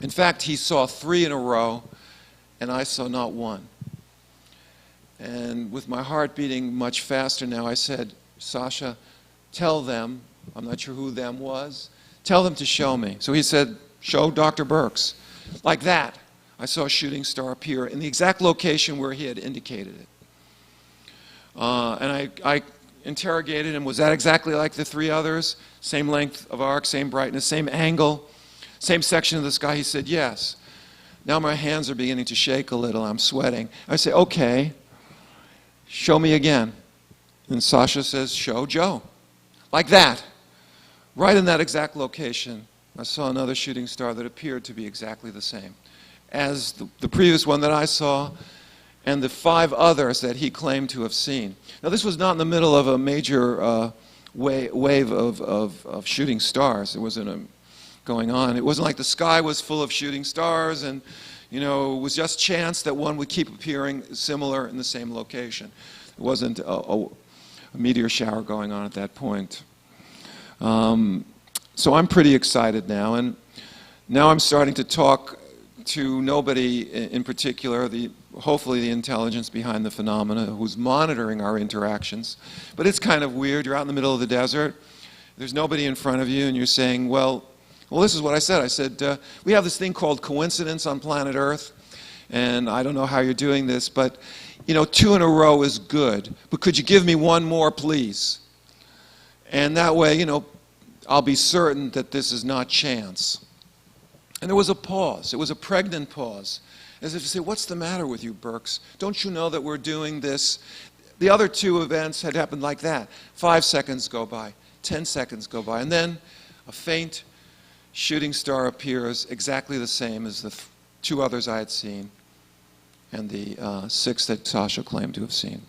In fact, he saw 3 in a row, and I saw not one. And with my heart beating much faster now, I said, "Sasha, tell them," I'm not sure who them was, "tell them to show me." So he said, "Show Dr. Burkes." Like that, I saw a shooting star appear in the exact location where he had indicated it. And I interrogated him, "Was that exactly like the 3 others? Same length of arc, same brightness, same angle, same section of the sky?" He said, "Yes." Now my hands are beginning to shake a little. I'm sweating. I say, "Okay, show me again." And Sasha says, "Show Joe." Like that. Right in that exact location, I saw another shooting star that appeared to be exactly the same as the previous one that I saw and the 5 others that he claimed to have seen. Now, this was not in the middle of a major wave of shooting stars. It was in going on. It wasn't like the sky was full of shooting stars and, you know, it was just chance that one would keep appearing similar in the same location. It wasn't a meteor shower going on at that point. So I'm pretty excited now, and now I'm starting to talk to nobody in particular, hopefully the intelligence behind the phenomena, who's monitoring our interactions. But it's kind of weird. You're out in the middle of the desert. There's nobody in front of you, and you're saying, well, this is what I said. I said, we have this thing called coincidence on planet Earth, and I don't know how you're doing this, but, you know, 2 in a row is good. But could you give me 1 more, please? And that way, you know, I'll be certain that this is not chance. And there was a pause. It was a pregnant pause, as if to say, what's the matter with you, Burkes? Don't you know that we're doing this? The other 2 events had happened like that. 5 seconds go by, 10 seconds go by, and then a faint shooting star appears exactly the same as the 2 others I had seen and the 6 that Sasha claimed to have seen.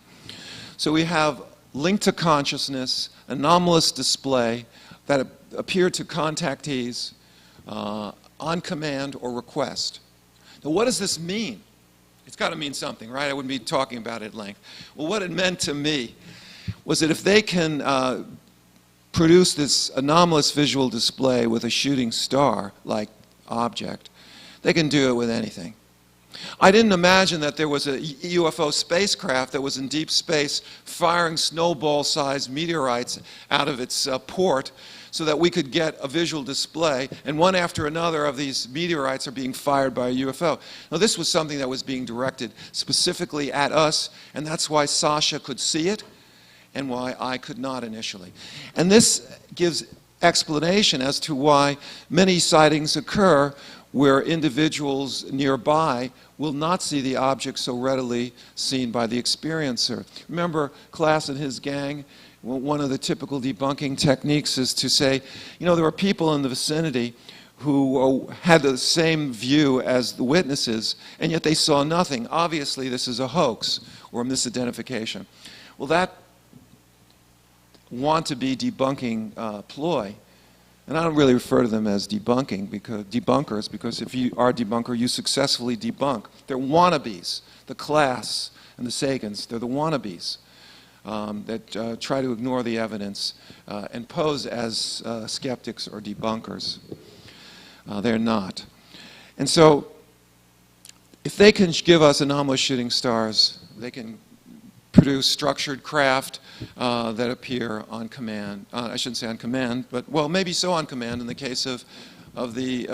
So we have linked to consciousness, anomalous display that appeared to contactees on command or request. Now, what does this mean? It's got to mean something, right? I wouldn't be talking about it at length. Well, what it meant to me was that if they can produce this anomalous visual display with a shooting star-like object, they can do it with anything. I didn't imagine that there was a UFO spacecraft that was in deep space firing snowball-sized meteorites out of its port so that we could get a visual display, and one after another of these meteorites are being fired by a UFO. Now, this was something that was being directed specifically at us, and that's why Sasha could see it and why I could not initially. And this gives explanation as to why many sightings occur where individuals nearby will not see the object so readily seen by the experiencer. Remember Class and his gang? One of the typical debunking techniques is to say, you know, there were people in the vicinity who had the same view as the witnesses, and yet they saw nothing. Obviously, this is a hoax or a misidentification. Well, that want-to-be debunking ploy, and I don't really refer to them as debunkers, because if you are a debunker, you successfully debunk. They're wannabes. The Class and the Sagans, they're the wannabes that try to ignore the evidence and pose as skeptics or debunkers. They're not. And so if they can give us anomalous shooting stars, they can produce structured craft that appear on command. I shouldn't say on command, but, well, maybe so on command in the case of the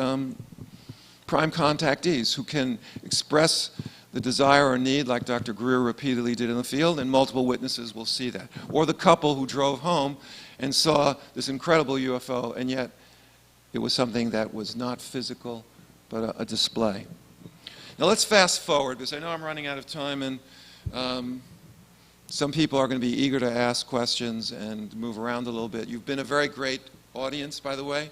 prime contactees who can express the desire or need, like Dr. Greer repeatedly did in the field, and multiple witnesses will see that. Or the couple who drove home and saw this incredible UFO, and yet it was something that was not physical, but a display. Now let's fast forward, because I know I'm running out of time, and some people are going to be eager to ask questions and move around a little bit. You've been a very great audience, by the way.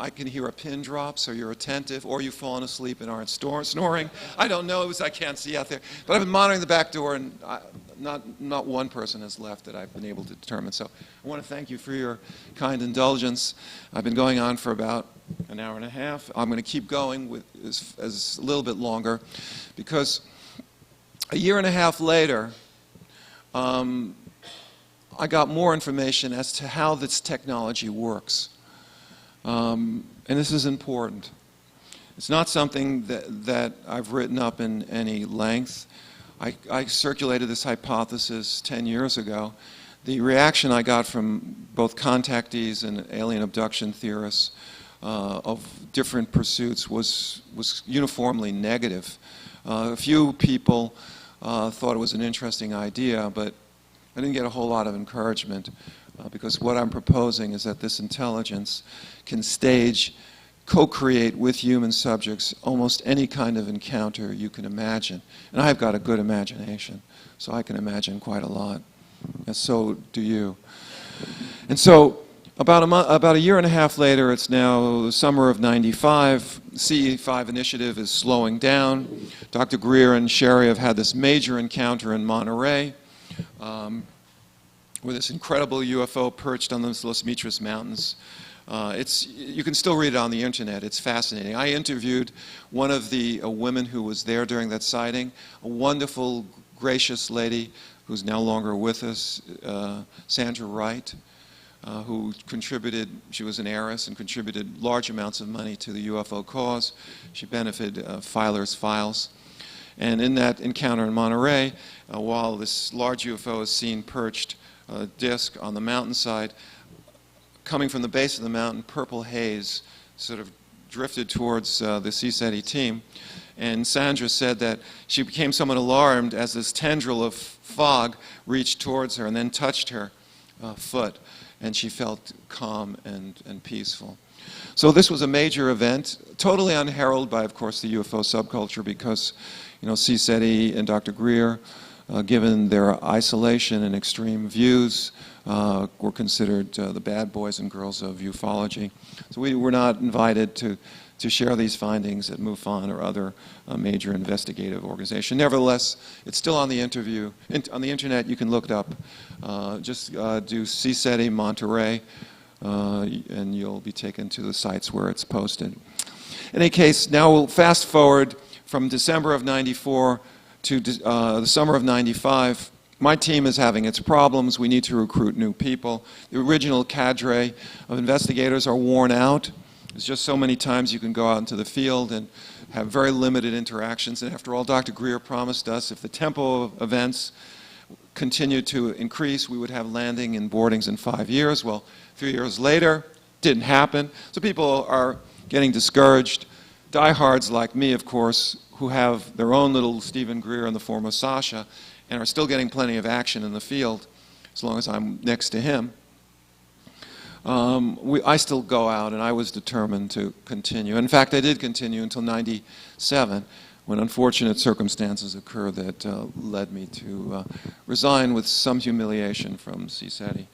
I can hear a pin drop, so you're attentive, or you've fallen asleep and aren't snoring. I don't know, because I can't see out there. But I've been monitoring the back door, and not one person has left that I've been able to determine. So I want to thank you for your kind indulgence. I've been going on for about an hour and a half. I'm going to keep going with as a little bit longer, because a year and a half later, I got more information as to how this technology works. And this is important. It's not something that I've written up in any length. I circulated this hypothesis 10 years ago. The reaction I got from both contactees and alien abduction theorists of different pursuits was uniformly negative. A few people thought it was an interesting idea, but I didn't get a whole lot of encouragement. Because what I'm proposing is that this intelligence can stage, co-create with human subjects almost any kind of encounter you can imagine. And I've got a good imagination, so I can imagine quite a lot. And so do you. And so about a year and a half later, it's now the summer of '95. CE5 initiative is slowing down. Dr. Greer and Sherry have had this major encounter in Monterey, where this incredible UFO perched on the Los Mitras Mountains You can still read it on the internet. It's fascinating. I interviewed one of the women who was there during that sighting, a wonderful, gracious lady who's no longer with us, Sandra Wright, who contributed, she was an heiress and contributed large amounts of money to the UFO cause. She benefited Filer's Files. And in that encounter in Monterey, while this large UFO is seen perched disk on the mountainside, coming from the base of the mountain, purple haze sort of drifted towards the CSETI team. And Sandra said that she became somewhat alarmed as this tendril of fog reached towards her and then touched her foot, and she felt calm and peaceful. So this was a major event, totally unheralded by, of course, the UFO subculture, because, you know, CSETI and Dr. Greer, given their isolation and extreme views, were considered the bad boys and girls of ufology. So we were not invited to share these findings at MUFON or other major investigative organization. Nevertheless, it's still on the on the internet. You can look it up. Just do CSETI Monterey, and you'll be taken to the sites where it's posted. In any case, now we'll fast forward from December of '94 to the summer of '95. My team is having its problems. We need to recruit new people. The original cadre of investigators are worn out. There's just so many times you can go out into the field and have very limited interactions. And after all, Dr. Greer promised us if the tempo of events continued to increase, we would have landing and boardings in 5 years. Well, 3 years later, didn't happen. So people are getting discouraged. Diehards like me, of course, who have their own little Stephen Greer in the form of Sasha, and are still getting plenty of action in the field, as long as I'm next to him. I still go out, and I was determined to continue. In fact, I did continue until '97, when unfortunate circumstances occurred that led me to resign with some humiliation from CSETI,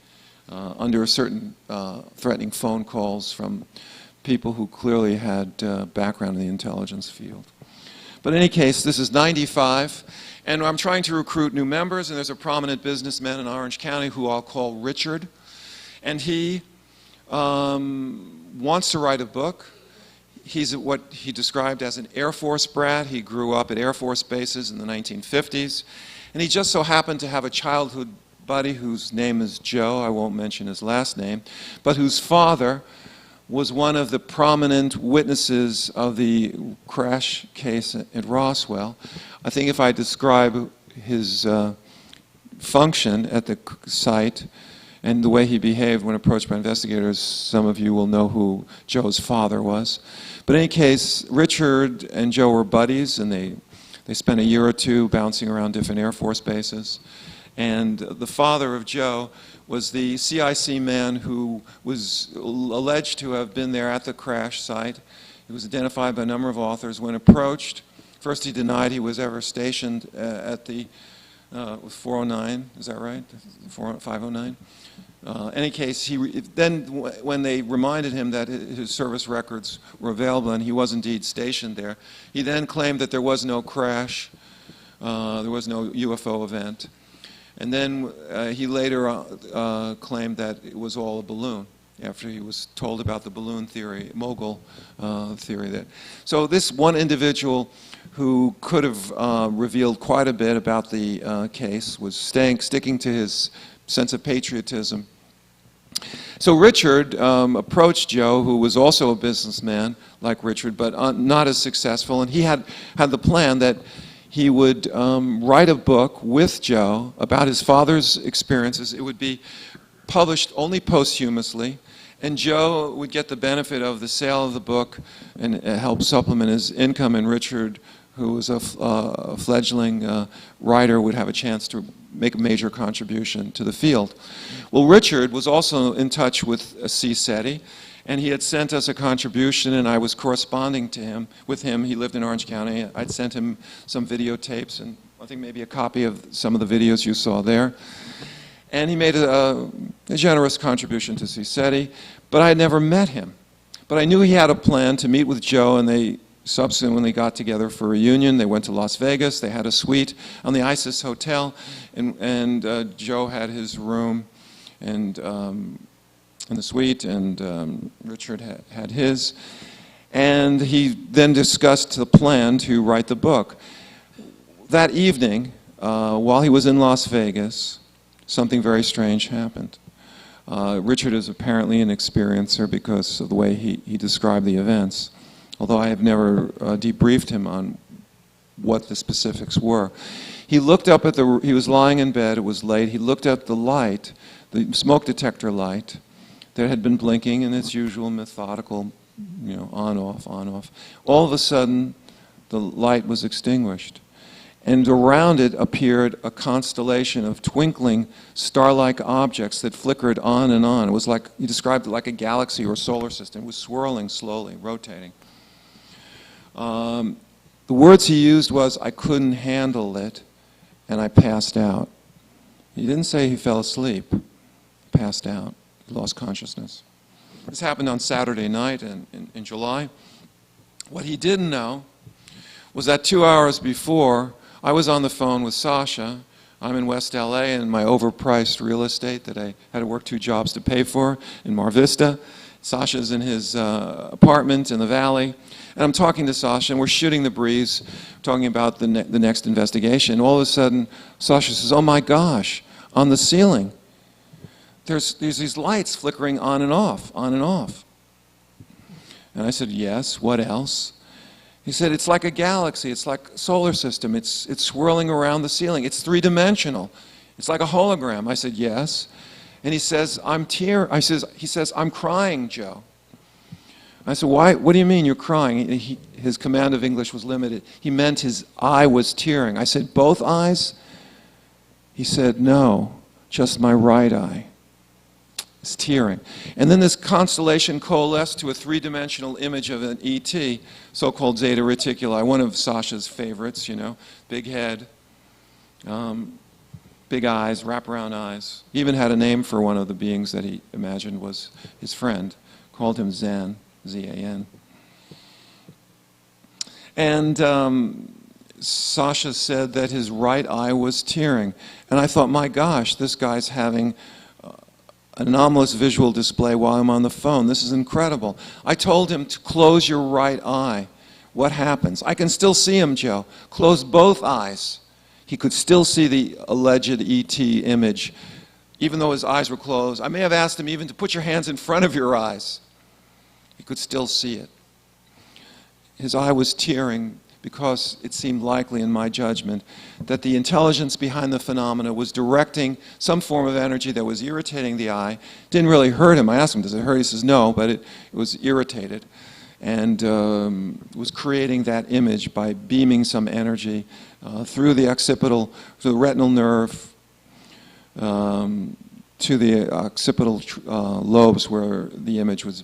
under certain threatening phone calls from people who clearly had background in the intelligence field. But in any case, this is '95. And I'm trying to recruit new members, and there's a prominent businessman in Orange County who I'll call Richard. And he wants to write a book. He's what he described as an Air Force brat. He grew up at Air Force bases in the 1950s. And he just so happened to have a childhood buddy whose name is Joe. I won't mention his last name, but whose father was one of the prominent witnesses of the crash case at Roswell. I think if I describe his function at the site and the way he behaved when approached by investigators, some of you will know who Joe's father was. But in any case, Richard and Joe were buddies, and they spent a year or two bouncing around different Air Force bases. And the father of Joe was the CIC man who was alleged to have been there at the crash site. He was identified by a number of authors. When approached, first he denied he was ever stationed at the 409, is that right? 509? Any case, then when they reminded him that his service records were available and he was indeed stationed there, he then claimed that there was no crash, there was no UFO event. And then he later claimed that it was all a balloon, after he was told about the balloon theory, mogul theory. So this one individual who could have revealed quite a bit about the case was sticking to his sense of patriotism. So Richard approached Joe, who was also a businessman like Richard, but not as successful, and he had the plan that he would write a book with Joe about his father's experiences. It would be published only posthumously, and Joe would get the benefit of the sale of the book and help supplement his income, and Richard, who was a fledgling writer, would have a chance to make a major contribution to the field. Well, Richard was also in touch with CSETI, and he had sent us a contribution, and I was corresponding with him. He lived in Orange County. I'd sent him some videotapes, and I think maybe a copy of some of the videos you saw there. And he made a generous contribution to CSETI, but I had never met him. But I knew he had a plan to meet with Joe, and they subsequently got together for a reunion. They went to Las Vegas. They had a suite on the Isis Hotel, and Joe had his room, and in the suite, and Richard had his. And he then discussed the plan to write the book. That evening, while he was in Las Vegas, something very strange happened. Richard is apparently an experiencer because of the way he described the events, although I have never debriefed him on what the specifics were. He looked up at he was lying in bed, it was late, he looked at the light, the smoke detector light that had been blinking in its usual methodical, on, off, on, off. All of a sudden, the light was extinguished. And around it appeared a constellation of twinkling star-like objects that flickered on and on. It was like, he described it like a galaxy or solar system. It was swirling slowly, rotating. The words he used was, "I couldn't handle it, and I passed out." He didn't say he fell asleep. He passed out. He lost consciousness. This happened on Saturday night in July. What he didn't know was that 2 hours before, I was on the phone with Sasha. I'm in West LA in my overpriced real estate that I had to work 2 jobs to pay for in Mar Vista. Sasha's in his apartment in the valley. And I'm talking to Sasha, and we're shooting the breeze, talking about the next investigation. All of a sudden, Sasha says, "Oh my gosh, on the ceiling, there's these lights flickering on and off, on and off." And I said, "Yes, what else?" He said, "It's like a galaxy, it's like a solar system, it's swirling around the ceiling, it's 3-dimensional, it's like a hologram." I said, "Yes." And he says, he says, "I'm crying, Joe." I said, "Why? What do you mean you're crying?" His command of English was limited. He meant his eye was tearing. I said, "Both eyes?" He said, "No, just my right eye. It's tearing." And then this constellation coalesced to a 3-dimensional image of an ET, so-called Zeta Reticuli, one of Sasha's favorites, big head, big eyes, wraparound eyes. He even had a name for one of the beings that he imagined was his friend, called him Zan. Z-A-N. And Sasha said that his right eye was tearing. And I thought, my gosh, this guy's having an anomalous visual display while I'm on the phone. This is incredible. I told him to close your right eye. What happens? I can still see him, Joe. Close both eyes. He could still see the alleged ET image, even though his eyes were closed. I may have asked him even to put your hands in front of your eyes. He could still see it. His eye was tearing because it seemed likely, in my judgment, that the intelligence behind the phenomena was directing some form of energy that was irritating the eye. Didn't really hurt him. I asked him, "Does it hurt?" He says, "No," but it was irritated. And was creating that image by beaming some energy through the occipital, through the retinal nerve, to the occipital lobes where the image was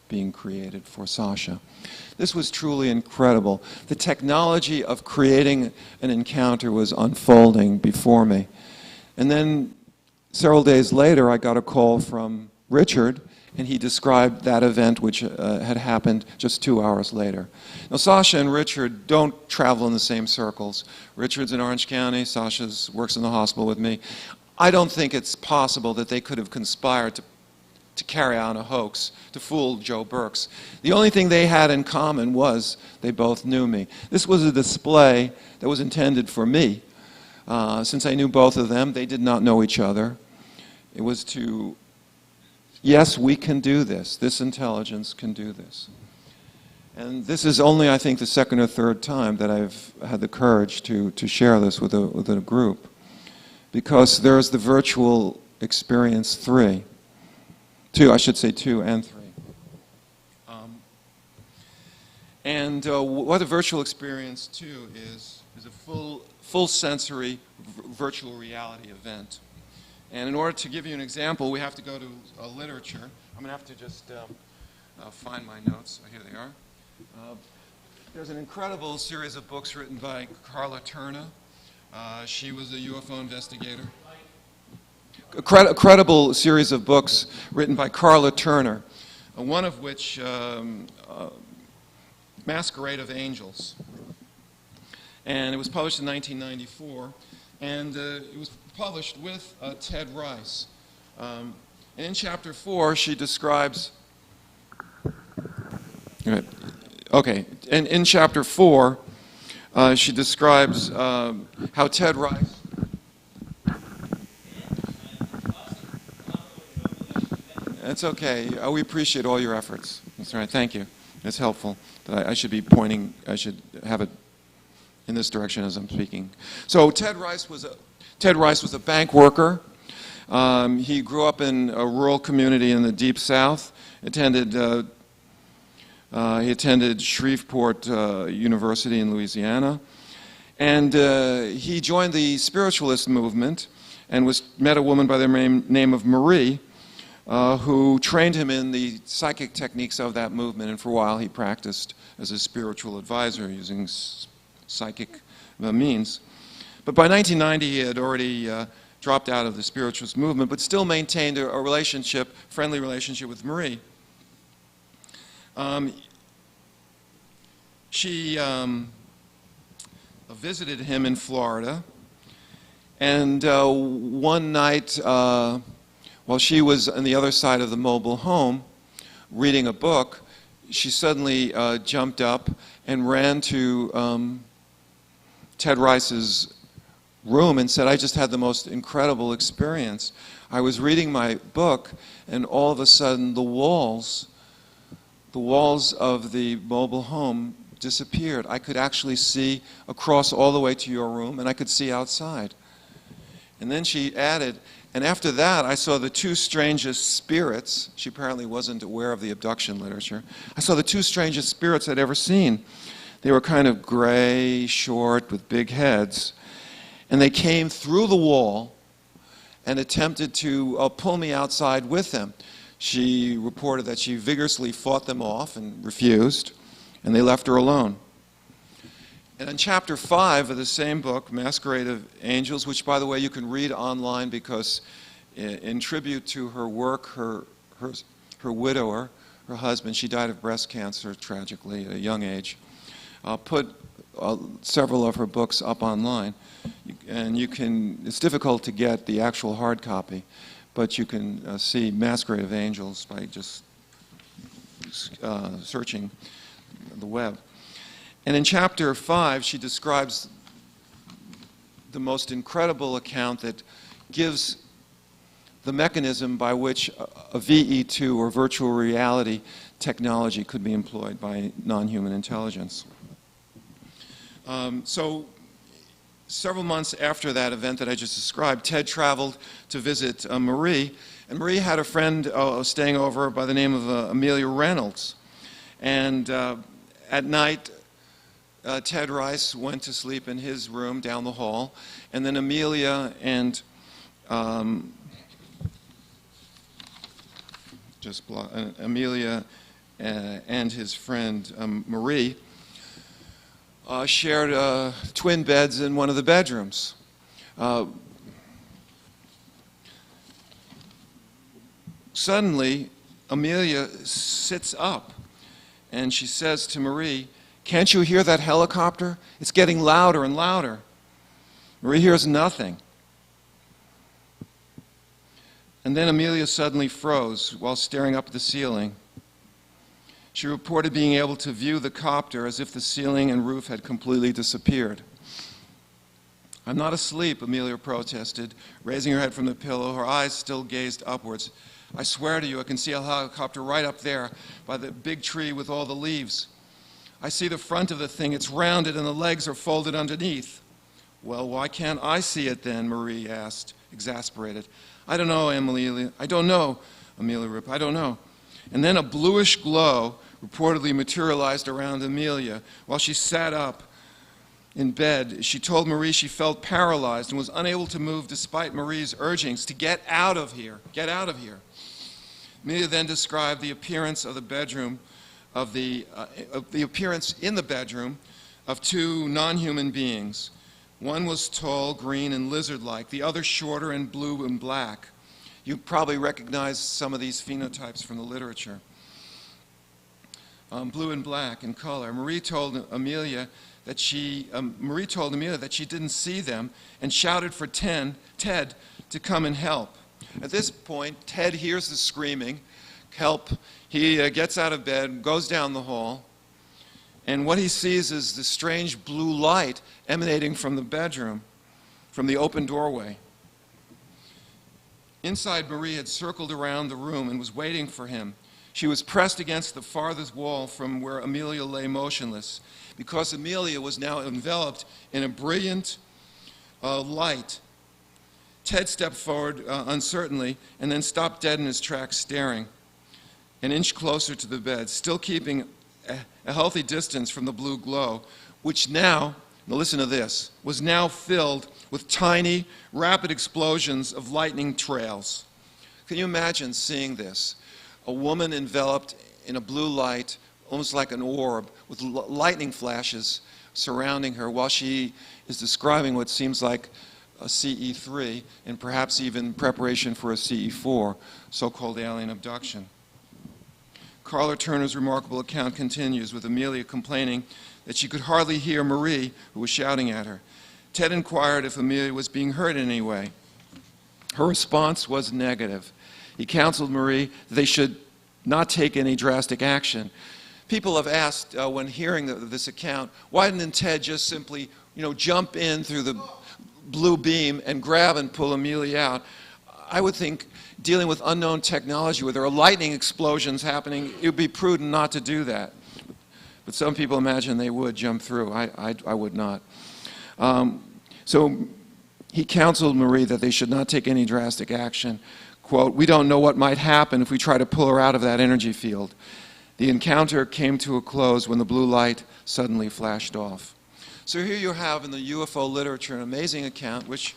being created for Sasha. This was truly incredible. The technology of creating an encounter was unfolding before me. And then several days later, I got a call from Richard, and he described that event which had happened just 2 hours later. Now, Sasha and Richard don't travel in the same circles. Richard's in Orange County, Sasha works in the hospital with me. I don't think it's possible that they could have conspired to carry out a hoax, to fool Joe Burkes. The only thing they had in common was they both knew me. This was a display that was intended for me. Since I knew both of them, they did not know each other. It was to, yes, we can do this. This intelligence can do this. And this is only, I think, the second or third time that I've had the courage to share this with a group. Because there's the virtual experience 2 and 3. What a virtual experience 2 is a full sensory virtual reality event. And in order to give you an example, we have to go to literature. I'm going to have to just find my notes. Here they are. There's an incredible series of books written by Carla Turner. She was a UFO investigator. A credible series of books written by Carla Turner, one of which, Masquerade of Angels. And it was published in 1994, and it was published with Ted Rice. And in chapter 4, she describes... Okay, and in chapter 4, she describes how Ted Rice... That's okay. We appreciate all your efforts. That's right. Thank you. That's helpful. I should be pointing, I should have it in this direction as I'm speaking. So Ted Rice was a bank worker. He grew up in a rural community in the Deep South. He attended Shreveport University in Louisiana. And he joined the spiritualist movement and met a woman by the name of Marie, who trained him in the psychic techniques of that movement, and for a while he practiced as a spiritual advisor using psychic means. But by 1990 he had already dropped out of the spiritualist movement, but still maintained a relationship, friendly relationship with Marie. She visited him in Florida, and one night, while she was on the other side of the mobile home reading a book, she suddenly jumped up and ran to Ted Rice's room and said, "I just had the most incredible experience. I was reading my book, and all of a sudden the walls of the mobile home disappeared. I could actually see across all the way to your room, and I could see outside." And then she added, "And after that, I saw the two strangest spirits." She apparently wasn't aware of the abduction literature. "I saw the two strangest spirits I'd ever seen. They were kind of gray, short, with big heads. And they came through the wall and attempted to pull me outside with them." She reported that she vigorously fought them off and refused, and they left her alone. And in chapter 5 of the same book, Masquerade of Angels, which, by the way, you can read online because in tribute to her work, her widower, her husband, she died of breast cancer, tragically, at a young age, put several of her books up online. And you can, it's difficult to get the actual hard copy, but you can see Masquerade of Angels by just searching the web. And in chapter 5, she describes the most incredible account that gives the mechanism by which a VE2 or virtual reality technology could be employed by non-human intelligence. So several months after that event that I just described, Ted traveled to visit Marie, and Marie had a friend staying over by the name of Amelia Reynolds. And at night, Ted Rice went to sleep in his room down the hall, and then Amelia and his friend Marie shared twin beds in one of the bedrooms. Suddenly, Amelia sits up and she says to Marie, "Can't you hear that helicopter? It's getting louder and louder." Marie hears nothing. And then Amelia suddenly froze while staring up at the ceiling. She reported being able to view the copter as if the ceiling and roof had completely disappeared. "I'm not asleep," Amelia protested, raising her head from the pillow. Her eyes still gazed upwards. "I swear to you, I can see a helicopter right up there by the big tree with all the leaves. I see the front of the thing. It's rounded and the legs are folded underneath." "Well, why can't I see it then?" Marie asked, exasperated. "I don't know, Amelia. I don't know," Amelia replied. "I don't know." And then a bluish glow reportedly materialized around Amelia. While she sat up in bed, she told Marie she felt paralyzed and was unable to move despite Marie's urgings to get out of here, get out of here. Amelia then described the appearance of the bedroom, the appearance in the bedroom of two non-human beings. One was tall, green, and lizard-like, the other shorter and blue and black. You probably recognize some of these phenotypes from the literature. Blue and black in color. Marie told Amelia that she didn't see them and shouted for Ted to come and help. At this point, Ted hears the screaming, help. He gets out of bed, goes down the hall, and what he sees is the strange blue light emanating from the bedroom, from the open doorway. Inside, Marie had circled around the room and was waiting for him. She was pressed against the farthest wall from where Amelia lay motionless, because Amelia was now enveloped in a brilliant light. Ted stepped forward uncertainly and then stopped dead in his tracks, staring an inch closer to the bed, still keeping a healthy distance from the blue glow, which now listen to this, was now filled with tiny, rapid explosions of lightning trails. Can you imagine seeing this? A woman enveloped in a blue light, almost like an orb, with lightning flashes surrounding her while she is describing what seems like a CE3 and perhaps even preparation for a CE4, so-called alien abduction. Carla Turner's remarkable account continues with Amelia complaining that she could hardly hear Marie, who was shouting at her. Ted inquired if Amelia was being hurt in any way. Her response was negative. He counseled Marie that they should not take any drastic action. People have asked, when hearing this account, why didn't Ted just simply, jump in through the blue beam and grab and pull Amelia out? I would think dealing with unknown technology where there are lightning explosions happening, it would be prudent not to do that. But some people imagine they would jump through. I would not. So he counseled Marie that they should not take any drastic action. Quote, "We don't know what might happen if we try to pull her out of that energy field." The encounter came to a close when the blue light suddenly flashed off. So here you have in the UFO literature an amazing account which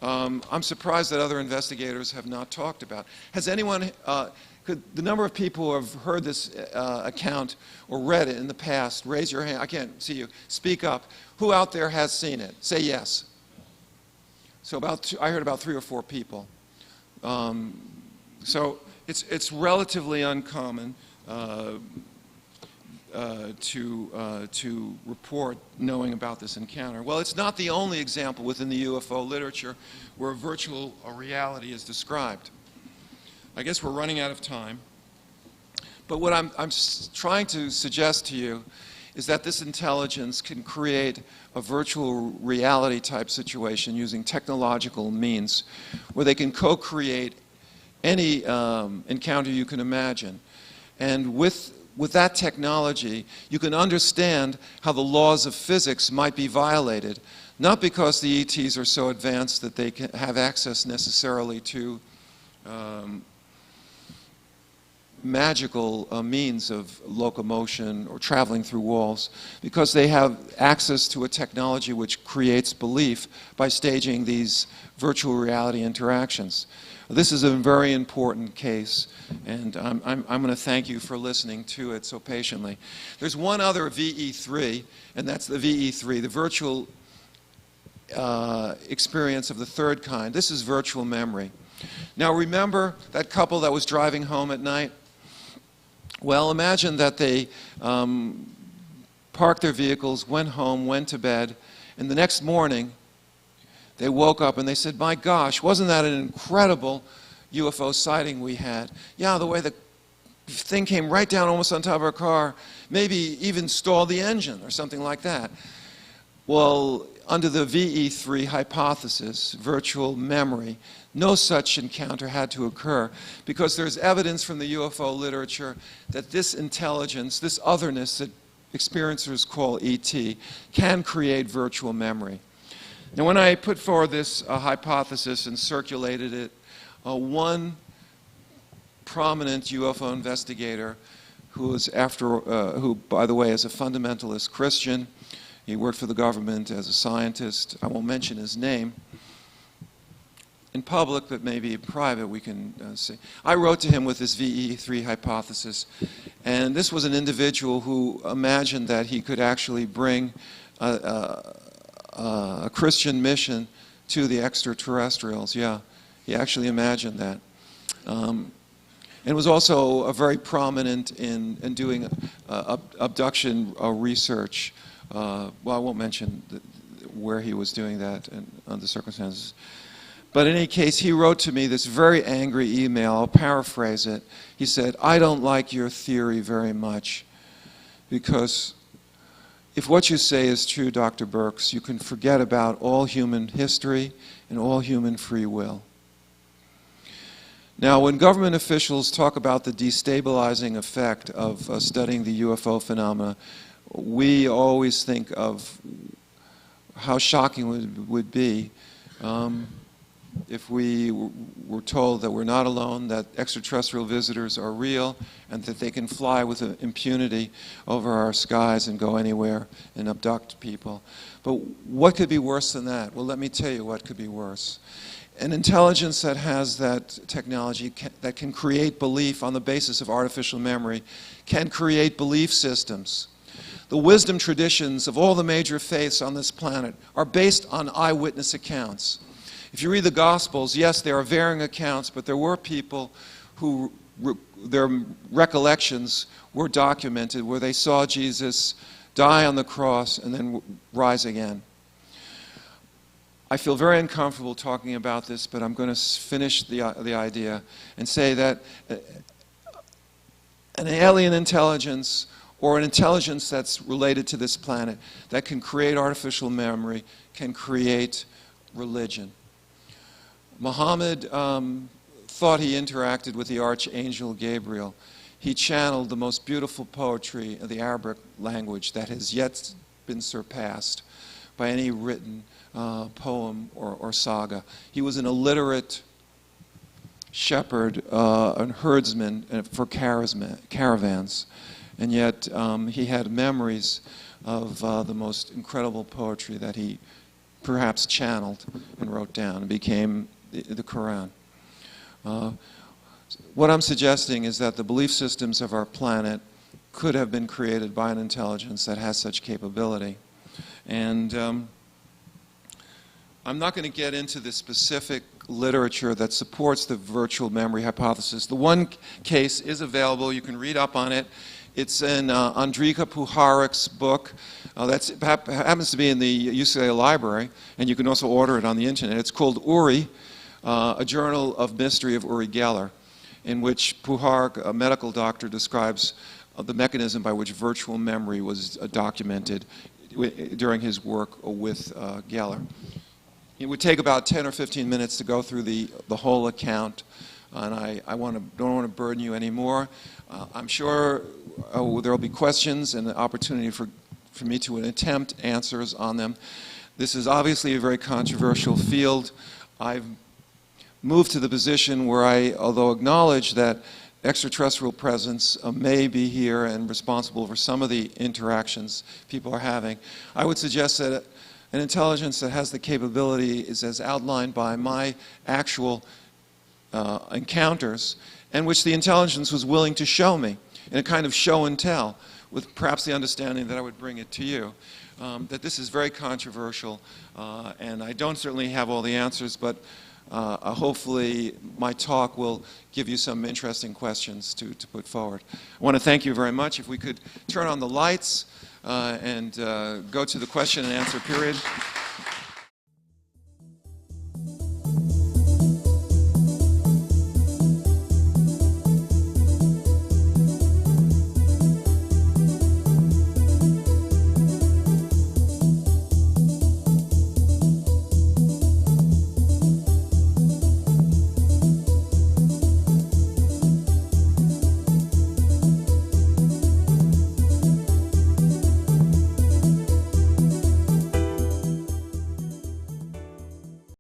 I'm surprised that other investigators have not talked about. Has anyone, the number of people who have heard this account or read it in the past, raise your hand. I can't see you. Speak up. Who out there has seen it? Say yes. So I heard about 3 or 4 people. So it's relatively uncommon to report knowing about this encounter. Well, it's not the only example within the UFO literature where virtual reality is described. I guess we're running out of time. But what I'm trying to suggest to you is that this intelligence can create a virtual reality type situation using technological means where they can co-create any encounter you can imagine. And with that technology, you can understand how the laws of physics might be violated, not because the ETs are so advanced that they can have access necessarily to magical means of locomotion or traveling through walls, because they have access to a technology which creates belief by staging these virtual reality interactions. This is a very important case, and I'm going to thank you for listening to it so patiently. There's one other VE3, and that's the VE3, the virtual experience of the third kind. This is virtual memory. Now remember that couple that was driving home at night? Well, imagine that they parked their vehicles, went home, went to bed, and the next morning they woke up and they said, "My gosh, wasn't that an incredible UFO sighting we had? Yeah, the way the thing came right down almost on top of our car, maybe even stalled the engine or something like that." Well, under the VE3 hypothesis, virtual memory, no such encounter had to occur because there's evidence from the UFO literature that this intelligence, this otherness that experiencers call ET, can create virtual memory. Now, when I put forward this hypothesis and circulated it, one prominent UFO investigator who was who, by the way, is a fundamentalist Christian, he worked for the government as a scientist, I won't mention his name, in public, but maybe in private we can see. I wrote to him with this VE3 hypothesis, and this was an individual who imagined that he could actually bring a Christian mission to the extraterrestrials. Yeah, he actually imagined that. And was also very prominent in doing abduction research. Well, I won't mention where he was doing that and under circumstances. But in any case, he wrote to me this very angry email. I'll paraphrase it. He said, "I don't like your theory very much because if what you say is true, Dr. Burkes, you can forget about all human history and all human free will." Now, when government officials talk about the destabilizing effect of studying the UFO phenomena, we always think of how shocking it would be if we were told that we're not alone, that extraterrestrial visitors are real, and that they can fly with impunity over our skies and go anywhere and abduct people. But what could be worse than that? Well, let me tell you what could be worse. An intelligence that has that technology that can create belief on the basis of artificial memory can create belief systems. The wisdom traditions of all the major faiths on this planet are based on eyewitness accounts. If you read the Gospels, yes, there are varying accounts, but there were people who their recollections were documented where they saw Jesus die on the cross and then rise again. I feel very uncomfortable talking about this, but I'm going to finish the idea and say that an alien intelligence or an intelligence that's related to this planet that can create artificial memory can create religion. Muhammad thought he interacted with the archangel Gabriel. He channeled the most beautiful poetry of the Arabic language that has yet been surpassed by any written poem or saga. He was an illiterate shepherd and herdsman for caravans, and yet he had memories of the most incredible poetry that he perhaps channeled and wrote down and became the Quran. What I'm suggesting is that the belief systems of our planet could have been created by an intelligence that has such capability. And I'm not going to get into the specific literature that supports the virtual memory hypothesis. The one case is available. You can read up on it. It's in Andrika Puharich's book. That happens to be in the UCLA library, and you can also order it on the internet. It's called Uri, a journal of mystery of Uri Geller, in which Puharich, a medical doctor, describes the mechanism by which virtual memory was documented during his work with Geller. It would take about 10 or 15 minutes to go through the whole account, and I don't want to burden you anymore. I'm sure there will be questions and the opportunity for me to attempt answers on them. This is obviously a very controversial field. I've moved to the position where I, although acknowledge that extraterrestrial presence may be here and responsible for some of the interactions people are having, I would suggest that an intelligence that has the capability is as outlined by my actual encounters, and which the intelligence was willing to show me in a kind of show and tell, with perhaps the understanding that I would bring it to you. That this is very controversial, and I don't certainly have all the answers, but hopefully my talk will give you some interesting questions to put forward. I want to thank you very much. If we could turn on the lights and go to the question and answer period.